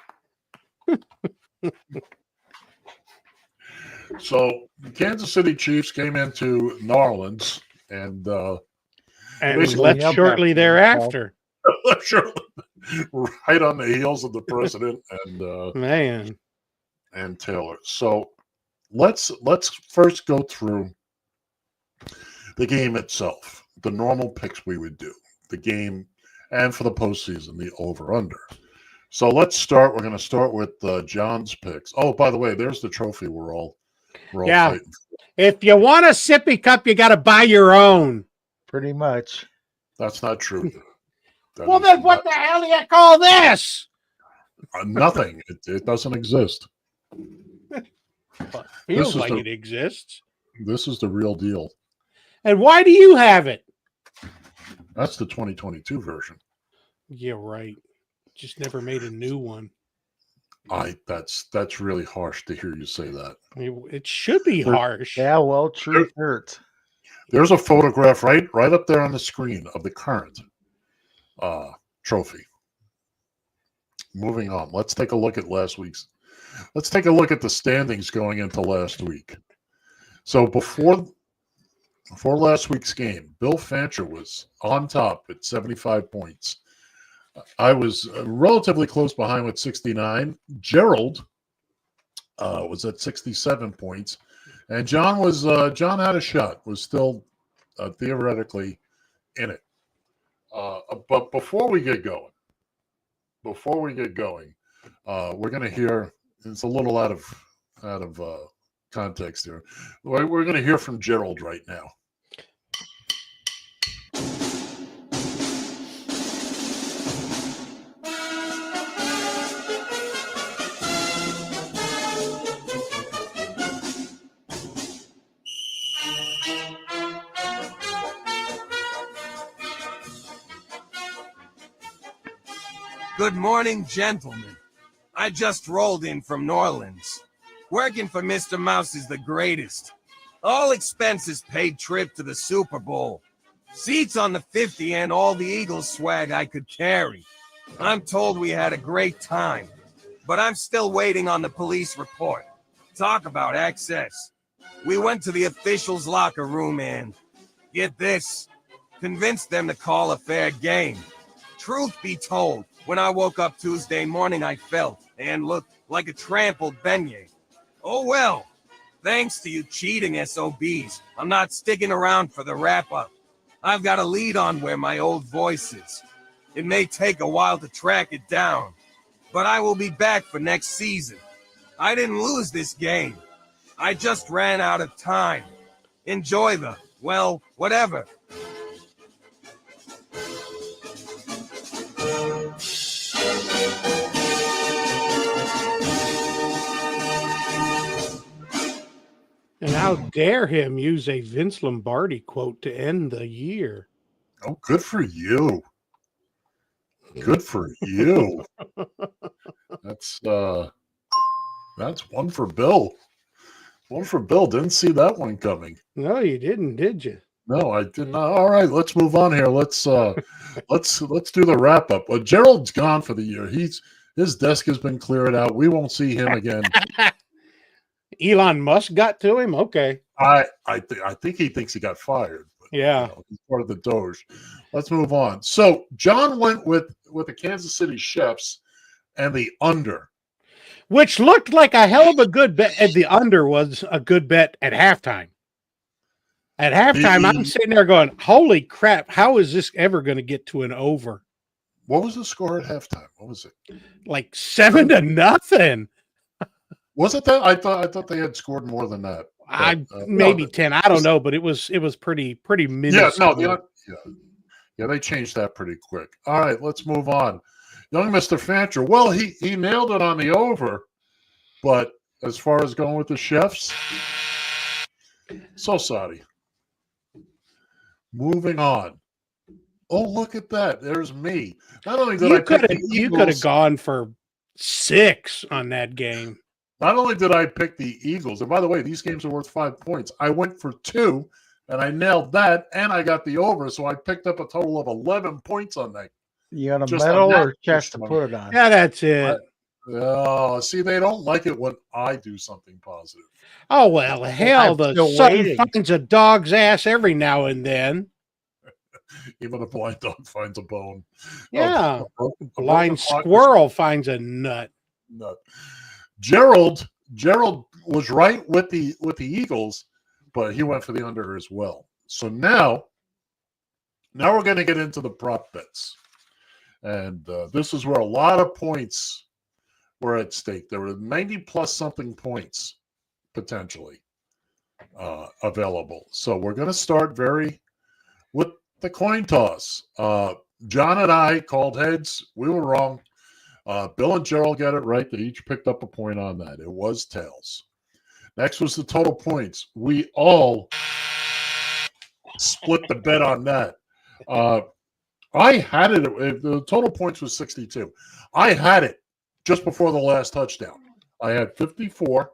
So the Kansas City Chiefs came into New Orleans and basically left shortly thereafter. right on the heels of the president and Man. and Taylor. So let's first go through the game itself, the normal picks we would do, the game, and for the postseason, the over/under. So let's start. We're going to start with John's picks. Oh, by the way, there's the trophy we're all fighting for. If you want a sippy cup, you got to buy your own. Pretty much. That's not true. Well, then what the hell do you call this? Nothing. It doesn't exist. Feels like it exists. This is the real deal. And why do you have it? That's the 2022 version. Yeah, right. Just never made a new one. That's really harsh to hear you say that. It should be harsh. Yeah, well, truth hurts. There's a photograph right up there on the screen of the current trophy. Moving on. Let's take a look at last week's. Let's take a look at the standings going into last week. So before last week's game, Bill Fancher was on top at 75 points. I was relatively close behind with 69. Gerald was at 67 points, and John had a shot. Was still theoretically in it. But before we get going, we're going to hear. It's a little out of context here. We're going to hear from Gerald right now. Good morning, gentlemen. I just rolled in from New Orleans. Working for Mr. Mouse is the greatest. All expenses paid trip to the Super Bowl. Seats on the 50 and all the Eagles swag I could carry. I'm told we had a great time, but I'm still waiting on the police report. Talk about access. We went to the officials' locker room and, get this, convinced them to call a fair game. Truth be told, when I woke up Tuesday morning, I felt and looked like a trampled beignet. Oh well, thanks to you cheating SOBs, I'm not sticking around for the wrap-up. I've got a lead on where my old voice is. It may take a while to track it down, but I will be back for next season. I didn't lose this game. I just ran out of time. Enjoy the, well, whatever. And how dare him use a Vince Lombardi quote to end the year? Oh, good for you. Good for you. That's That's one for Bill. One for Bill. Didn't see that one coming. No, you didn't, did you? No, I did not. All right, let's move on here. Let's do the wrap up. Well, Gerald's gone for the year. His desk has been cleared out. We won't see him again. Elon Musk got to him. Okay. I think he thinks he got fired. But, Yeah. he's part of the Doge. Let's move on. So John went with the Kansas City Chiefs and the under. Which looked like a hell of a good bet. And the under was a good bet at halftime. At halftime, I'm sitting there going, holy crap, how is this ever going to get to an over? What was the score at halftime? What was it? Like 7-0. Was it that? I thought they had scored more than that. But, maybe 10. I don't know, but it was pretty minuscule. Yeah, they changed that pretty quick. All right, let's move on. Young Mr. Fancher. Well, he nailed it on the over, but as far as going with the Chefs, so sorry. Moving on. Oh, look at that. There's me. Not only did you could have gone for 6 on that game. Not only did I pick the Eagles, and by the way, these games are worth 5 points. I went for 2, and I nailed that, and I got the over, so I picked up a total of 11 points on that. You got a medal or chest to put it on? Yeah, that's it. Oh, see, they don't like it when I do something positive. Oh, well, hell, the sun finds a dog's ass every now and then. Even a blind dog finds a bone. Yeah. A blind squirrel finds a nut. Gerald was right with the Eagles, but he went for the under as well. So now we're going to get into the prop bets. And this is where a lot of points were at stake. There were 90+ something points potentially available. So we're going to start with the coin toss. John and I called heads. We were wrong. Bill and Gerald got it right. They each picked up a point on that. It was tails. Next was the total points. We all split the bet on that. I had it. The total points was 62. I had it just before the last touchdown. I had 54,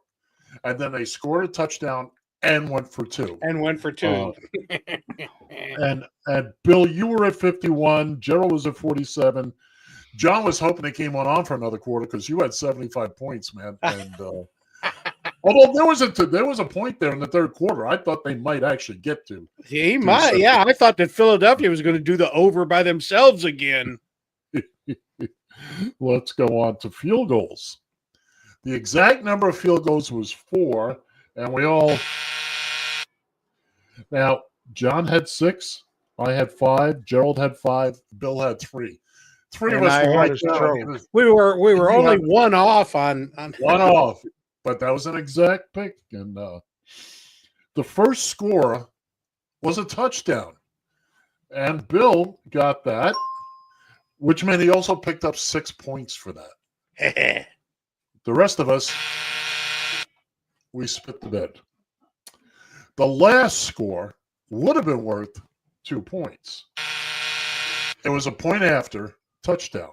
and then they scored a touchdown and went for 2. And Bill, you were at 51. Gerald was at 47. John was hoping they came on for another quarter because you had 75 points, man. And although there was a point there in the third quarter, I thought they might actually get to. He might, yeah. I thought that Philadelphia was going to do the over by themselves again. Let's go on to field goals. The exact number of field goals was 4, and we all. Now, John had 6, I had 5, Gerald had 5, Bill had 3. 3 of us were right there. We were only one off on one off, but that was an exact pick. And the first score was a touchdown, and Bill got that, which meant he also picked up 6 points for that. The rest of us, we split the bet. The last score would have been worth 2 points. It was a point after touchdown.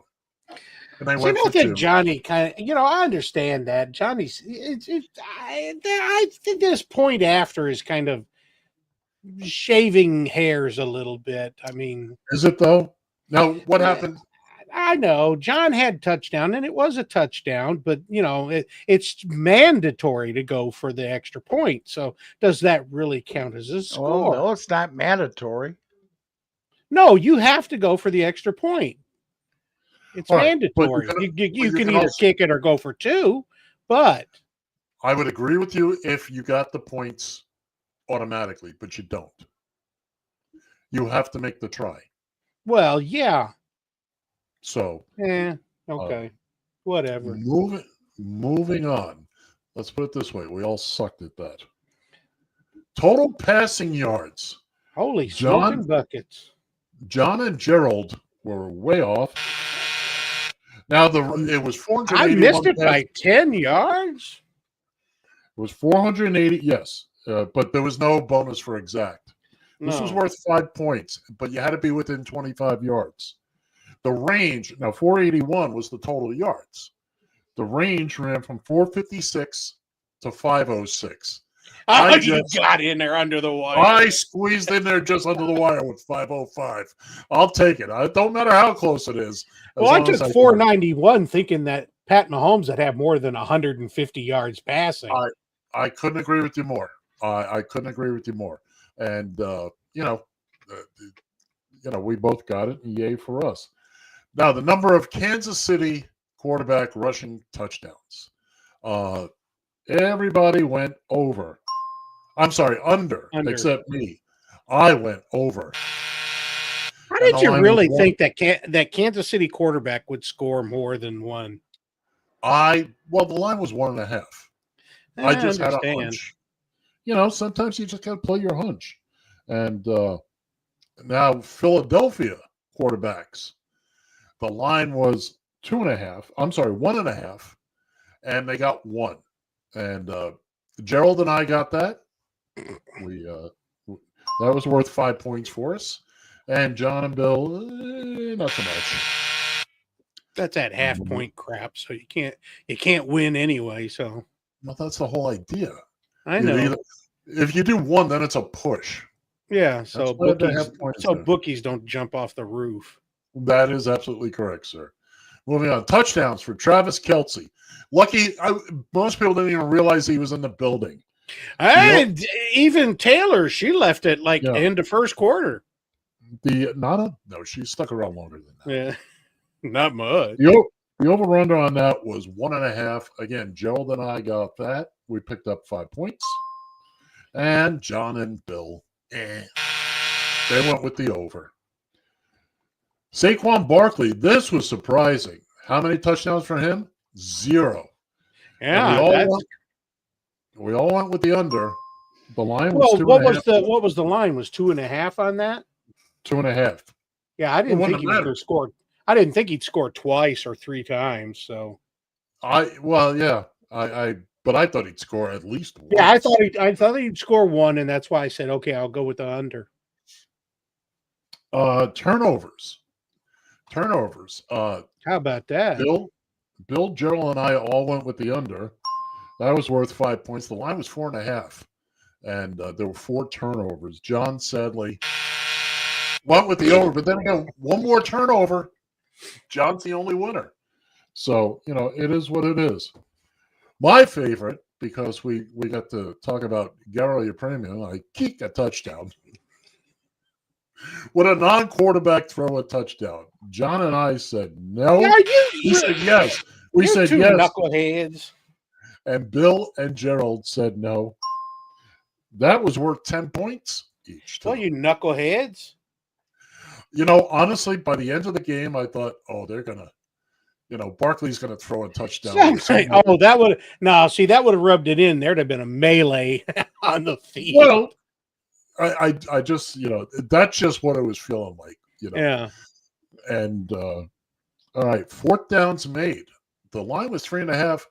And they went for 2. Johnny kind of, I understand that. Johnny's, I think this point after is kind of shaving hairs a little bit. I mean, is it though? Now, what happened? I know John had touchdown, and it was a touchdown, but it's mandatory to go for the extra point. So, does that really count as a score? Oh, no, it's not mandatory. No, you have to go for the extra point. It's mandatory. You can either kick it or go for 2, but I would agree with you if you got the points automatically, but you don't. You have to make the try. Well, yeah. So, okay, whatever. Moving on. Let's put it this way: we all sucked at that. Total passing yards. Holy smoking buckets! John and Gerald were way off. Now it was 481. I missed it by 10 yards. It was 480. Yes, but there was no bonus for exact. This was worth 5 points, but you had to be within 25 yards. The range, now 481 was the total yards. The range ran from 456 to 506. Oh, you got in there under the wire. I squeezed in there just under the wire with 505. I'll take it. It don't matter how close it is. Well, I took 491 thinking that Pat Mahomes would have more than 150 yards passing. I couldn't agree with you more. I couldn't agree with you more. And, we both got it. Yay for us. Now, the number of Kansas City quarterback rushing touchdowns. Everybody went over. I'm sorry, under. Except me. I went over. How did you really think that Kansas City quarterback would score more than one? The line was 1.5. I just had a hunch. Sometimes you just got to play your hunch. And now Philadelphia quarterbacks, the line was 2.5. I'm sorry, 1.5, and they got 1. And Gerald and I got that. That was worth 5 points for us. And John and Bill, not so much. That's that half-point crap. So you can't win anyway. So that's the whole idea. I know. If you do 1, then it's a push. Yeah. So bookies don't jump off the roof. That is absolutely correct, sir. Moving on, touchdowns for Travis Kelce. Lucky, most people didn't even realize he was in the building. And even Taylor, she left it end of first quarter. No, she stuck around longer than that. Yeah, not much. The over-under on that was 1.5. Again, Gerald and I got that. We picked up 5 points. And John and Bill, they went with the over. Saquon Barkley, this was surprising. How many touchdowns for him? 0. Yeah, we all went with the under. The line was 2.5. What was the line? Was 2.5 on that? 2.5. Yeah, I didn't think he would have scored. I didn't think he'd score twice or 3 times. So, but I thought he'd score at least 1. Yeah, I thought he'd score 1, and that's why I said, okay, I'll go with the under. Turnovers. How about that? Bill, Gerald, and I all went with the under. That was worth 5 points. The line was 4.5, and there were 4 turnovers. John sadly went with the over, but then again, 1 more turnover. John's the only winner. So, it is what it is. My favorite, because we got to talk about Garo Yepremian, I kicked a touchdown. Would a non-quarterback throw a touchdown? John and I said no. We said yes. We said yes. Knuckleheads. And Bill and Gerald said no. That was worth 10 points each time. Well, you knuckleheads. Honestly, by the end of the game, I thought, they're going to, Barkley's going to throw a touchdown. That would have rubbed it in. There'd have been a melee on the field. Well, I just, that's just what it was feeling like, Yeah. And, all right, 4th downs made. The line was 3.5.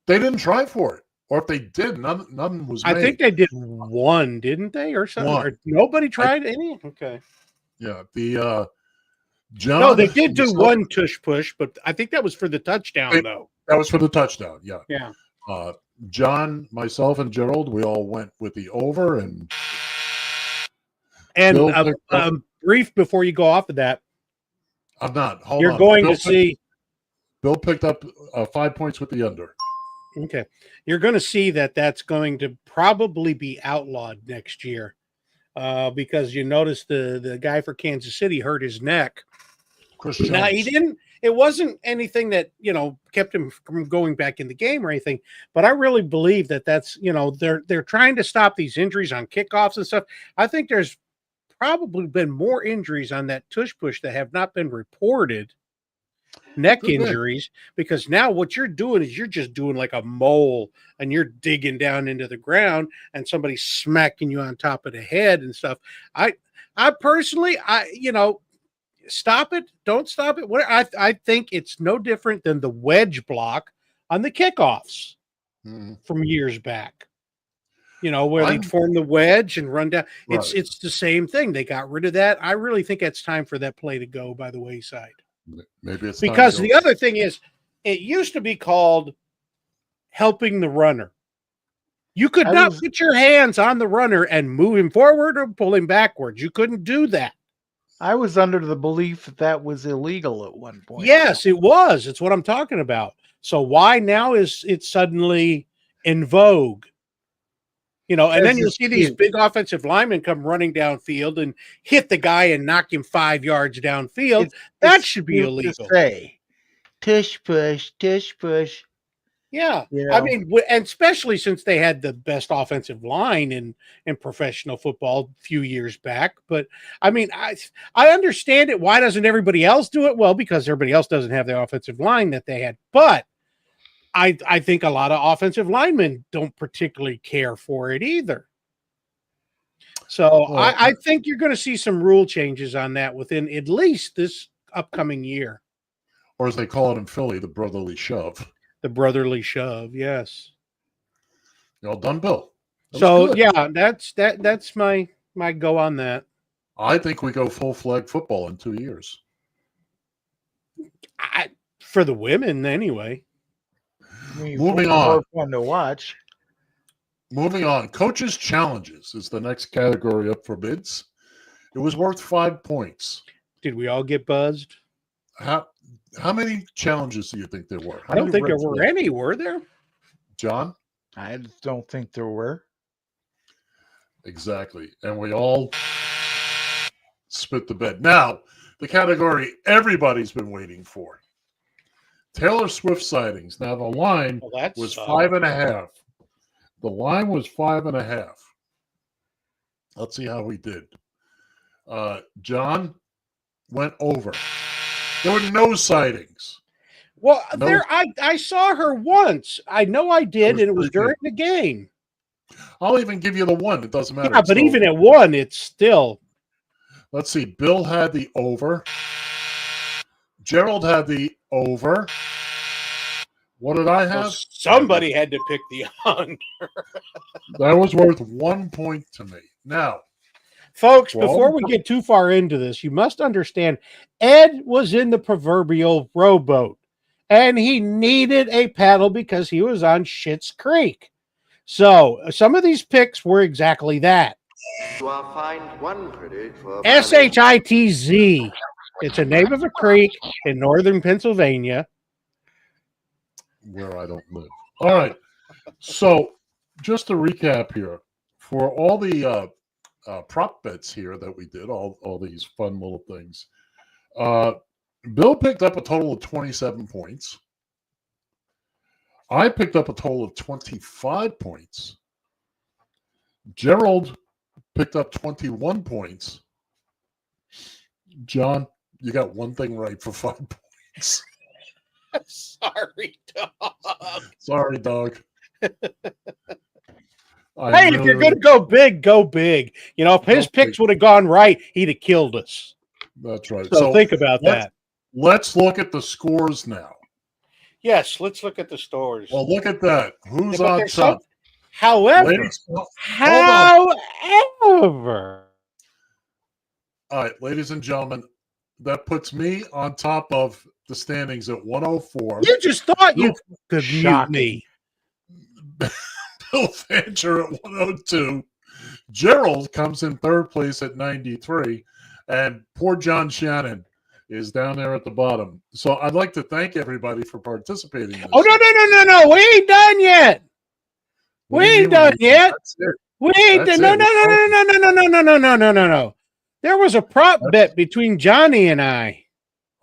They didn't try for it. Or if they did, none was made. I think they did 1, didn't they? Or something? Or nobody tried any? Okay. Yeah. John. No, they did do 1 tush push, but I think that was for the touchdown, though. That was for the touchdown, yeah. Yeah. John, myself, and Gerald, we all went with the over. And brief before you go off of that. I'm not. You're going to see. Bill picked up 5 points with the under. Okay. You're going to see that's going to probably be outlawed next year because you notice the guy for Kansas City hurt his neck. Now, he didn't. It wasn't anything that, kept him from going back in the game or anything. But I really believe that's, they're trying to stop these injuries on kickoffs and stuff. I think there's probably been more injuries on that tush push that have not been reported. Neck injuries, because now what you're doing is you're just doing like a mole and you're digging down into the ground and somebody's smacking you on top of the head and stuff. I personally, stop it. Don't stop it. I think it's no different than the wedge block on the kickoffs from years back. Where they'd form the wedge and run down. Right. It's the same thing. They got rid of that. I really think it's time for that play to go by the wayside. Maybe it's because the other thing is It used to be called helping the runner. You could not put your hands on the runner and move him forward or pull him backwards. You couldn't do that. I was under the belief that was illegal at one point. Yes, it was. It's what I'm talking about. So why now is it suddenly in vogue? You know, and then you'll see these big offensive linemen come running downfield and hit the guy and knock him 5 yards downfield. That should be illegal. Say, tush push, tush push. Yeah. You I know? mean, and especially since they had the best offensive line in professional football a few years back. But I mean, I understand it. Why doesn't everybody else do it? Well, because everybody else doesn't have the offensive line that they had. But I think a lot of offensive linemen don't particularly care for it either. So I think you're going to see some rule changes on that within at least this upcoming year. Or as they call it in Philly, the brotherly shove. The brotherly shove, yes. Well done, Bill. So yeah, that's my go on that. I think we go full flag football in 2 years. For the women, anyway. Moving on. More fun to watch. Moving on. Coaches' challenges is the next category up for bids. It was worth 5 points. Did we all get buzzed? How many challenges do you think there were? I don't think there were any, were there? John? I don't think there were. Exactly. And we all spit the bed. Now, the category everybody's been waiting for. Taylor Swift sightings. Now, the line was 5.5. The line was 5.5. Let's see how we did. John went over. There were no sightings. Well, I saw her once. I know I did, and it was during the game. I'll even give you the one. It doesn't matter. Yeah, but even at one, it's still. Let's see. Bill had the over. Gerald had the over. What did I have? Well, somebody had to pick the under. That was worth 1 point to me. Now, folks, before we get too far into this, you must understand Ed was in the proverbial rowboat and he needed a paddle because he was on Schitt's Creek. So some of these picks were exactly that. You are fined 1 credit for Shitz. It's a name of a creek in northern Pennsylvania. Where I don't live. All right. So just to recap here, for all the prop bets here that we did, all these fun little things, Bill picked up a total of 27 points. I picked up a total of 25 points. Gerald picked up 21 points. John, you got one thing right for 5 points. Sorry, dog. Sorry, dog. Hey, if you're going to go big, go big. You know, if his picks would have gone right, he'd have killed us. That's right. So think about that. Let's look at the scores now. Yes, let's look at the scores. Well, look at that. Who's on top? However, all right, ladies and gentlemen, that puts me on top of the standings at 104. You just thought you could mute me. Bill Fancher at 102. Gerald comes in third place at 93. And poor John Shannon is down there at the bottom. So I'd like to thank everybody for participating. Oh, no. We ain't done yet. We ain't done yet. We ain't done. No. There was a prop bet between Johnny and I.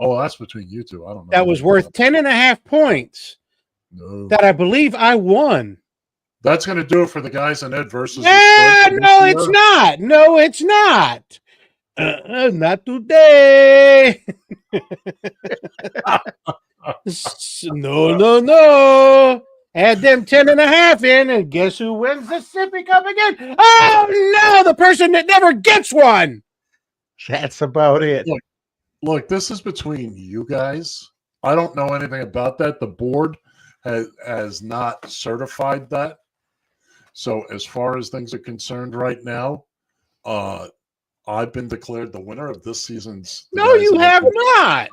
Oh, that's between you two. I don't know. That was worth 10.5 points. No. That I believe I won. That's going to do it for the guys in Ed versus. No, it's not. No, it's not. Not today. No. Add them 10.5 in, and guess who wins the Sippy Cup again? Oh, no, the person that never gets one. That's about it. Look, this is between you guys. I don't know anything about that. The board has not certified that. So as far as things are concerned right now, I've been declared the winner of this season's. No, you have not.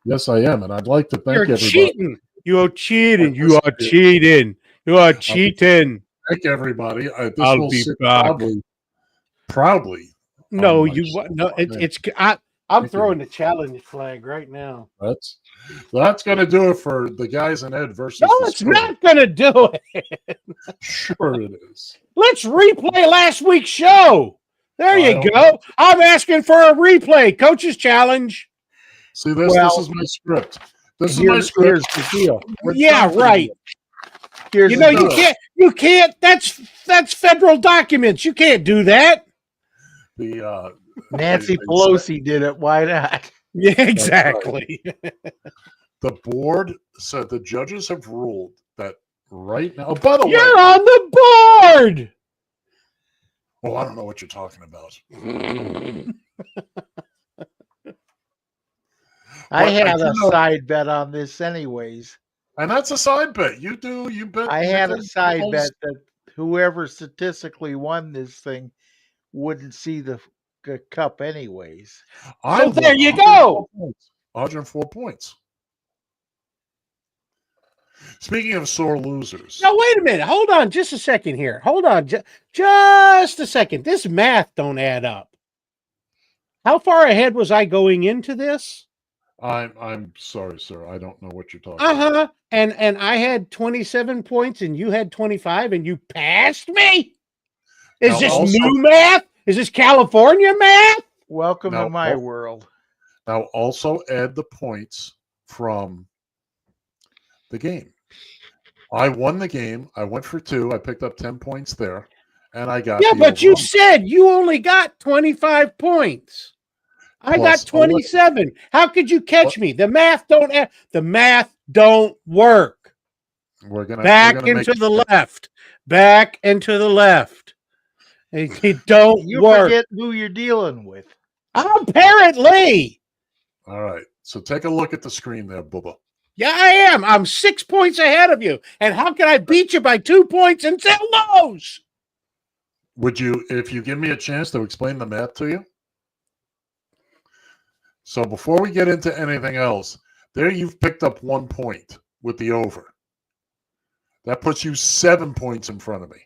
Yes, I am. And I'd like to thank everybody. Cheating. You are cheating. You are cheating. You are cheating. Thank everybody. This I'll will be sit back. proudly. No, on my you show. no. I'm Thank you. throwing the challenge flag right now. That's going to do it for the guys in Ed versus No, the it's Spurs. not going to do it. Sure it is. Let's replay last week's show. There you go. I'm asking for a replay. Coach's challenge. See this? This is my script. This is my script. Here's the deal. Yeah, right. Here's You know, the deal. you can't. That's federal documents. You can't do that. The Nancy Pelosi did it. Why not? Yeah, exactly. The board said the judges have ruled that right now. Oh, by the way, You're on the board. Well, I don't know what you're talking about. I had a side bet on this anyways. And that's a side bet. You bet. I had a side bet that whoever statistically won this thing wouldn't see the cup anyways. So there you go. 104 points. Speaking of sore losers. Now, wait a minute. Hold on just a second here. Hold on just a second. This math don't add up. How far ahead was I going into this? I'm sorry, sir. I don't know what you're talking about. And I had 27 points and you had 25 and you passed me? Is Now this also- new math? Is this California math? Welcome to my world. Now also add the points from the game. I won the game. I went for 2. I picked up 10 points there. And I got but you said you only got 25 points. I Plus got 27. How could you catch me? The math don't work. We're gonna back into the left. Back into the left. It don't You work. forget who you're dealing with. Apparently. All right. So take a look at the screen there, Bubba. Yeah, I am. I'm 6 points ahead of you. And how can I beat you by 2 points and still lose? Would you, if you give me a chance to explain the math to you? So before we get into anything else, there you've picked up 1 point with the over. That puts you 7 points in front of me.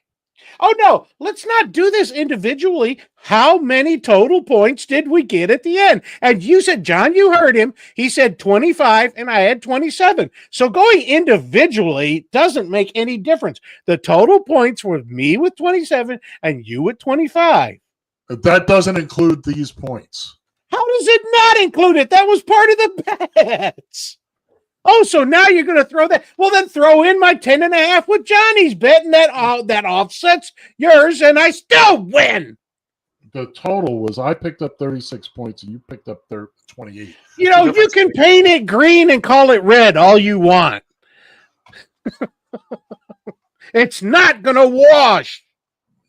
Oh, no. Let's not do this individually. How many total points did we get at the end? And you said, John, you heard him. He said 25 and I had 27. So going individually doesn't make any difference. The total points were me with 27 and you with 25. That doesn't include these points. How does it not include it? That was part of the bets. Oh, so now you're going to throw that? Well, then throw in my 10.5 with Johnny's bet, and that offsets yours, and I still win. The total was I picked up 36 points and you picked up 28. You know, you can paint it green and call it red all you want. It's not going to wash.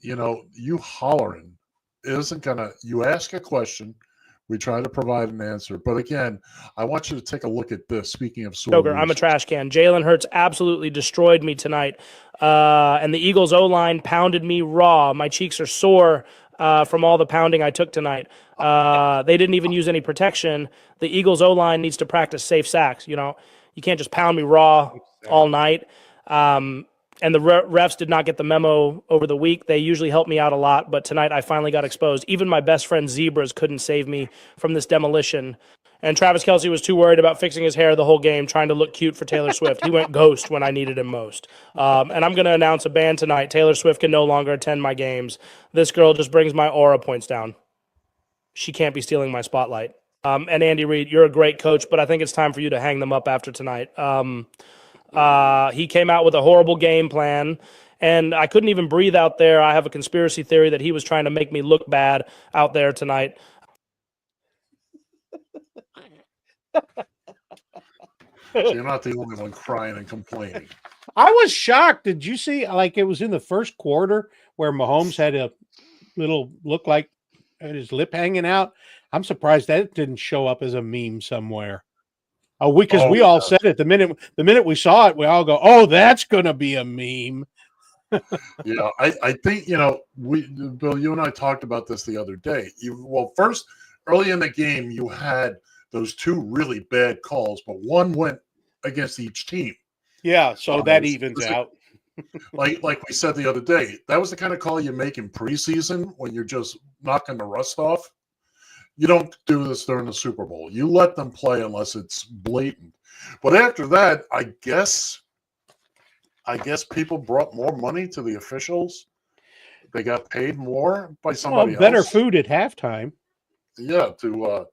You know, you hollering isn't going to, you ask a question, we try to provide an answer. But again, I want you to take a look at this. Speaking of sore Stoker, I'm a trash can. Jalen Hurts absolutely destroyed me tonight. And the Eagles O-line pounded me raw. My cheeks are sore from all the pounding I took tonight. They didn't even use any protection. The Eagles O-line needs to practice safe sacks. You know, you can't just pound me raw all night. And the refs did not get the memo over the week. They usually help me out a lot, but tonight I finally got exposed. Even my best friend Zebras couldn't save me from this demolition. And Travis Kelce was too worried about fixing his hair the whole game, trying to look cute for Taylor Swift. He went ghost when I needed him most. And I'm going to announce a ban tonight. Taylor Swift can no longer attend my games. This girl just brings my aura points down. She can't be stealing my spotlight. And Andy Reid, you're a great coach, but I think it's time for you to hang them up after tonight. He came out with a horrible game plan, and I couldn't even breathe out there. I have a conspiracy theory that he was trying to make me look bad out there tonight. So you're not the only one crying and complaining. I was shocked. Did you see, like, it was in the first quarter where Mahomes had a little look like had his lip hanging out? I'm surprised that didn't show up as a meme somewhere. Because we all said it the minute we saw it, we all go, "Oh, that's gonna be a meme." Yeah, I think Bill, you and I talked about this the other day. First, early in the game, you had those 2 really bad calls, but one went against each team. Yeah, so that It's- evens it's out. like we said the other day, that was the kind of call you make in preseason when you're just knocking the rust off. You don't do this during the Super Bowl. You let them play unless it's blatant. But after that, I guess people brought more money to the officials. They got paid more by somebody better else. food at halftime. Yeah, to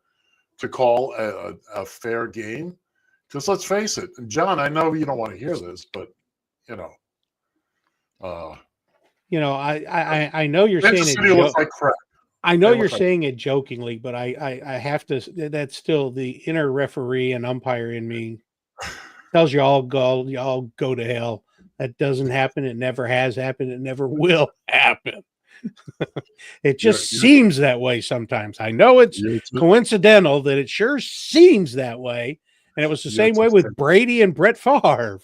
call a fair game. Because let's face it, and John, I know you don't want to hear this, but you know, I know you're Kansas saying City looks like crap. I know They you're look like- saying it jokingly, but I have to. That's still the inner referee and umpire in me tells you all go to hell. That doesn't happen. It never has happened. It never will happen. It just seems that way sometimes. I know it's coincidental that it sure seems that way, and it was the same way with Brady and Brett Favre.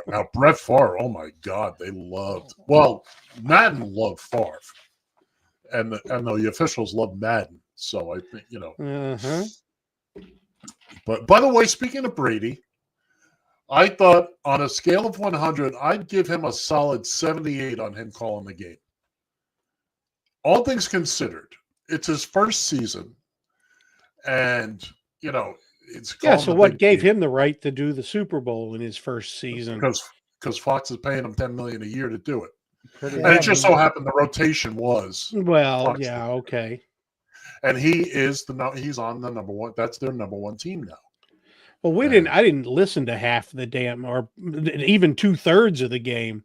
Now Brett Favre, oh my God, they loved. Well, Madden loved Favre, and the officials loved Madden. So I think But by the way, speaking of Brady, I thought on a scale of 100, I'd give him a solid 78 on him calling the game. All things considered, it's his first season, and it's So what gave him the right to do the Super Bowl in his first season? Because Fox is paying him $10 million a year to do it, Pretty and it just so happened the rotation was Fox. Okay. And he's on the number one. That's their number one team now. Well, I didn't listen to half the damn, or even 2/3 of the game.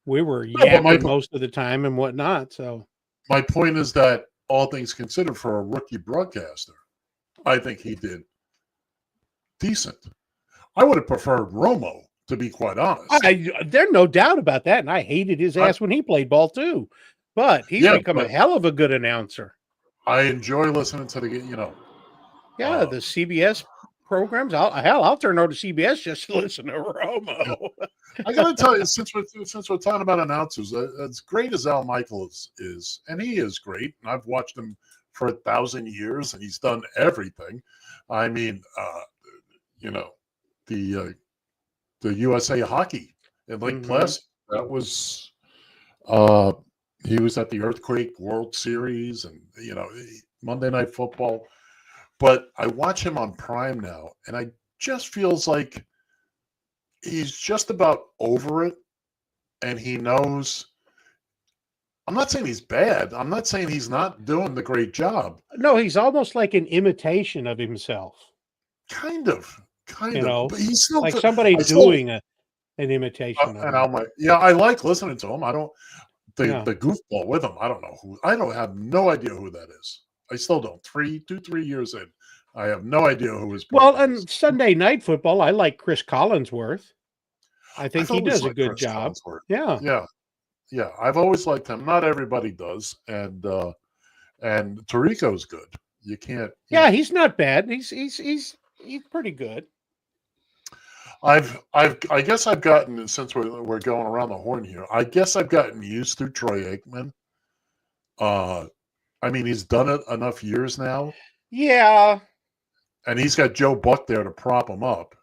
We were yapping most of the time and whatnot. So my point is that all things considered, for a rookie broadcaster, I think he did decent. I would have preferred Romo, to be quite honest. There's no doubt about that, and I hated his ass when he played ball too. But he's become a hell of a good announcer. I enjoy listening to the the CBS programs. I'll turn over to CBS just to listen to Romo. I got to tell you, since we're talking about announcers, as great as Al Michaels is, and he is great, and I've watched him for 1,000 years, and he's done everything. I mean, the USA Hockey in Lake Placid, that was he was at the Earthquake World Series, and Monday Night Football. But I watch him on Prime now, and I just feels like he's just about over it, and he knows. I'm not saying he's bad. I'm not saying he's not doing the great job. No, he's almost like an imitation of himself. Kind of. But he's still like somebody doing an imitation of him. I like listening to him. I don't the goofball with him. I don't know who. I don't have no idea who that is. I still don't. 3 years in, I have no idea who is. Well, and Sunday Night Football, I like Chris Collinsworth. I think he does a good job. Yeah. I've always liked him. Not everybody does, and Tarico's good. You can't. He's not bad. He's pretty good. I guess I've gotten, since we're going around the horn here, I guess I've gotten used to Troy Aikman. I mean, he's done it enough years now. Yeah. And he's got Joe Buck there to prop him up.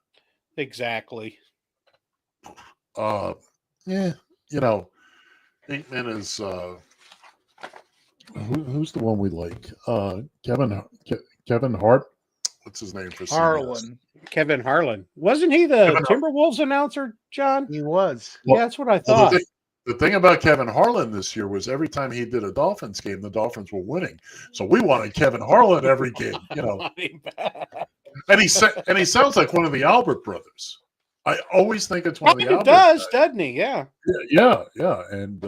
Exactly. Aikman is who's the one we like? Kevin Hart. What's his name for CBS? Harlan. Kevin Harlan. Wasn't he the Timberwolves announcer, John? He was. Well, that's what I thought. The thing about Kevin Harlan this year was every time he did a Dolphins game, the Dolphins were winning. So we wanted Kevin Harlan every game, And he sounds like one of the Albert brothers. I always think it's one of the Albert. He does, doesn't he? Yeah. Yeah. And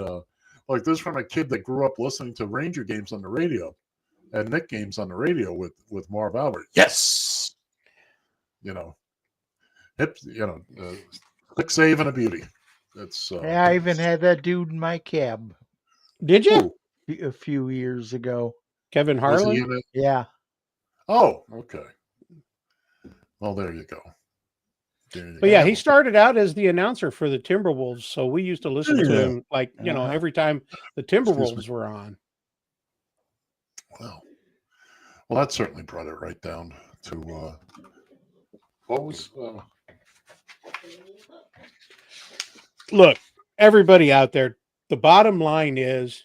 like this from a kid that grew up listening to Ranger games on the radio and Nick games on the radio with Marv Albert. Yes. Quick save and a beauty. That's I even had that dude in my cab. Did you? A few years ago. Kevin Harlan? Yeah. Oh, okay. Well, there you go. But he started out as the announcer for the Timberwolves, so we used to listen to him every time the Timberwolves were on. Well, that certainly brought it right down to what was Look, everybody out there, the bottom line is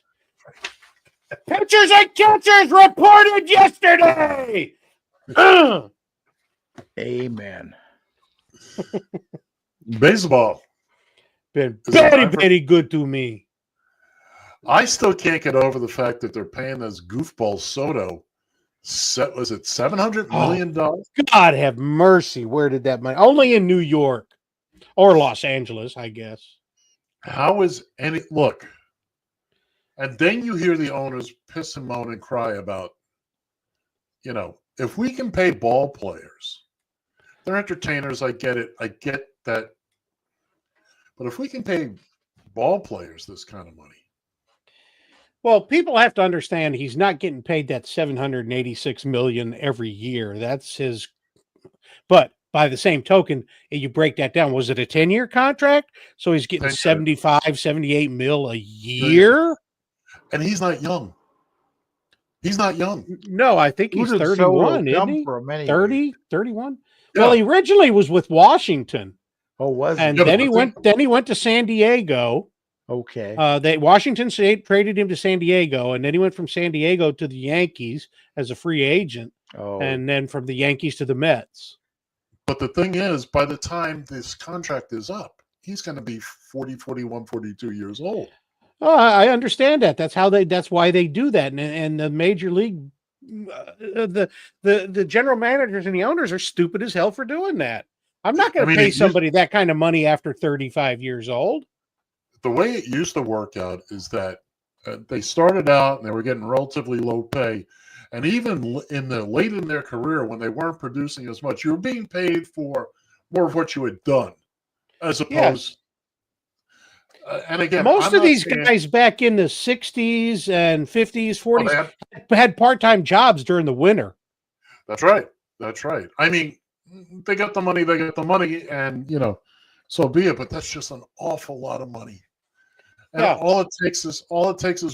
pitchers and catchers reported yesterday. Amen. Baseball. Been Is it very, time for- very good to me. I still can't get over the fact that they're paying this goofball Soto. Was it $700 million? God have mercy. Where did that money? Only in New York or Los Angeles, I guess. How is any look? And then you hear the owners piss and moan and cry about, if we can pay ball players, they're entertainers. I get it. I get that. But if we can pay ball players this kind of money. Well, people have to understand he's not getting paid that $786 million every year. That's his. But by the same token, you break that down. Was it a 10-year contract? So he's getting 75, 78 mil a year? And he's not young. He's not young. No, I think he's 31, isn't he? 30, 31? Yeah. Well, he originally was with Washington. Oh, was he? And Yeah, then but he went to San Diego. Okay. Washington State traded him to San Diego, and then he went from San Diego to the Yankees as a free agent, and then from the Yankees to the Mets. But the thing is, by the time this contract is up, he's going to be 40, 41, 42 years old. Oh, I understand that. That's why they do that. And the major league, the general managers and the owners are stupid as hell for doing that. I'm not going to pay somebody that kind of money after 35 years old. The way it used to work out is that they started out and they were getting relatively low pay. And even late in their career, when they weren't producing as much, you were being paid for more of what you had done, as opposed. And again, most of these guys back in the 60s and 50s, 40s had part-time jobs during the winter. That's right. That's right. I mean, they got the money, and so be it. But that's just an awful lot of money. And all it takes is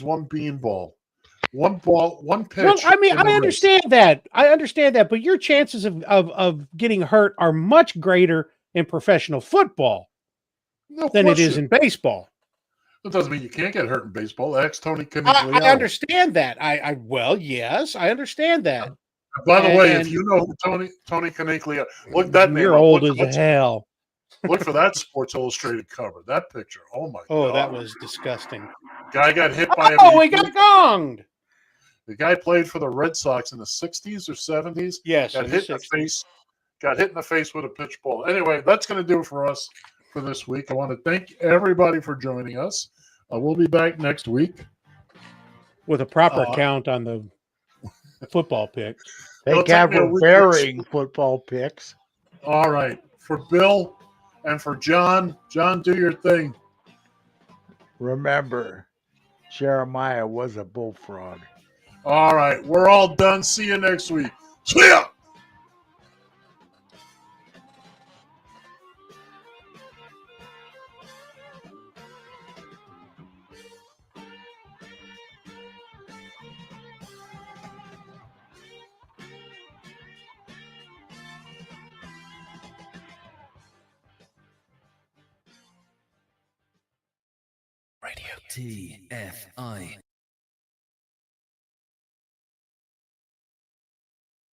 one beanball. One ball, one pitch. Well, I mean, I understand that, but your chances of getting hurt are much greater in professional football than it is in baseball. That doesn't mean you can't get hurt in baseball. Tony Caniglia. I understand that. Yes, I understand that. By the way, if you know who Tony Caniglia, look that name. You're old as hell. Look for that Sports Illustrated cover. That picture. Oh my God. That was disgusting. Guy got hit by he got gonged. The guy played for the Red Sox in the 60s or 70s. Yes. Got hit in the face with a pitch ball. Anyway, that's going to do it for us for this week. I want to thank everybody for joining us. We'll be back next week with a proper count on the football picks. Thank God for varying football picks. All right. For Bill and for John, do your thing. Remember, Jeremiah was a bullfrog. All right. We're all done. See you next week. See ya! Radio TFI.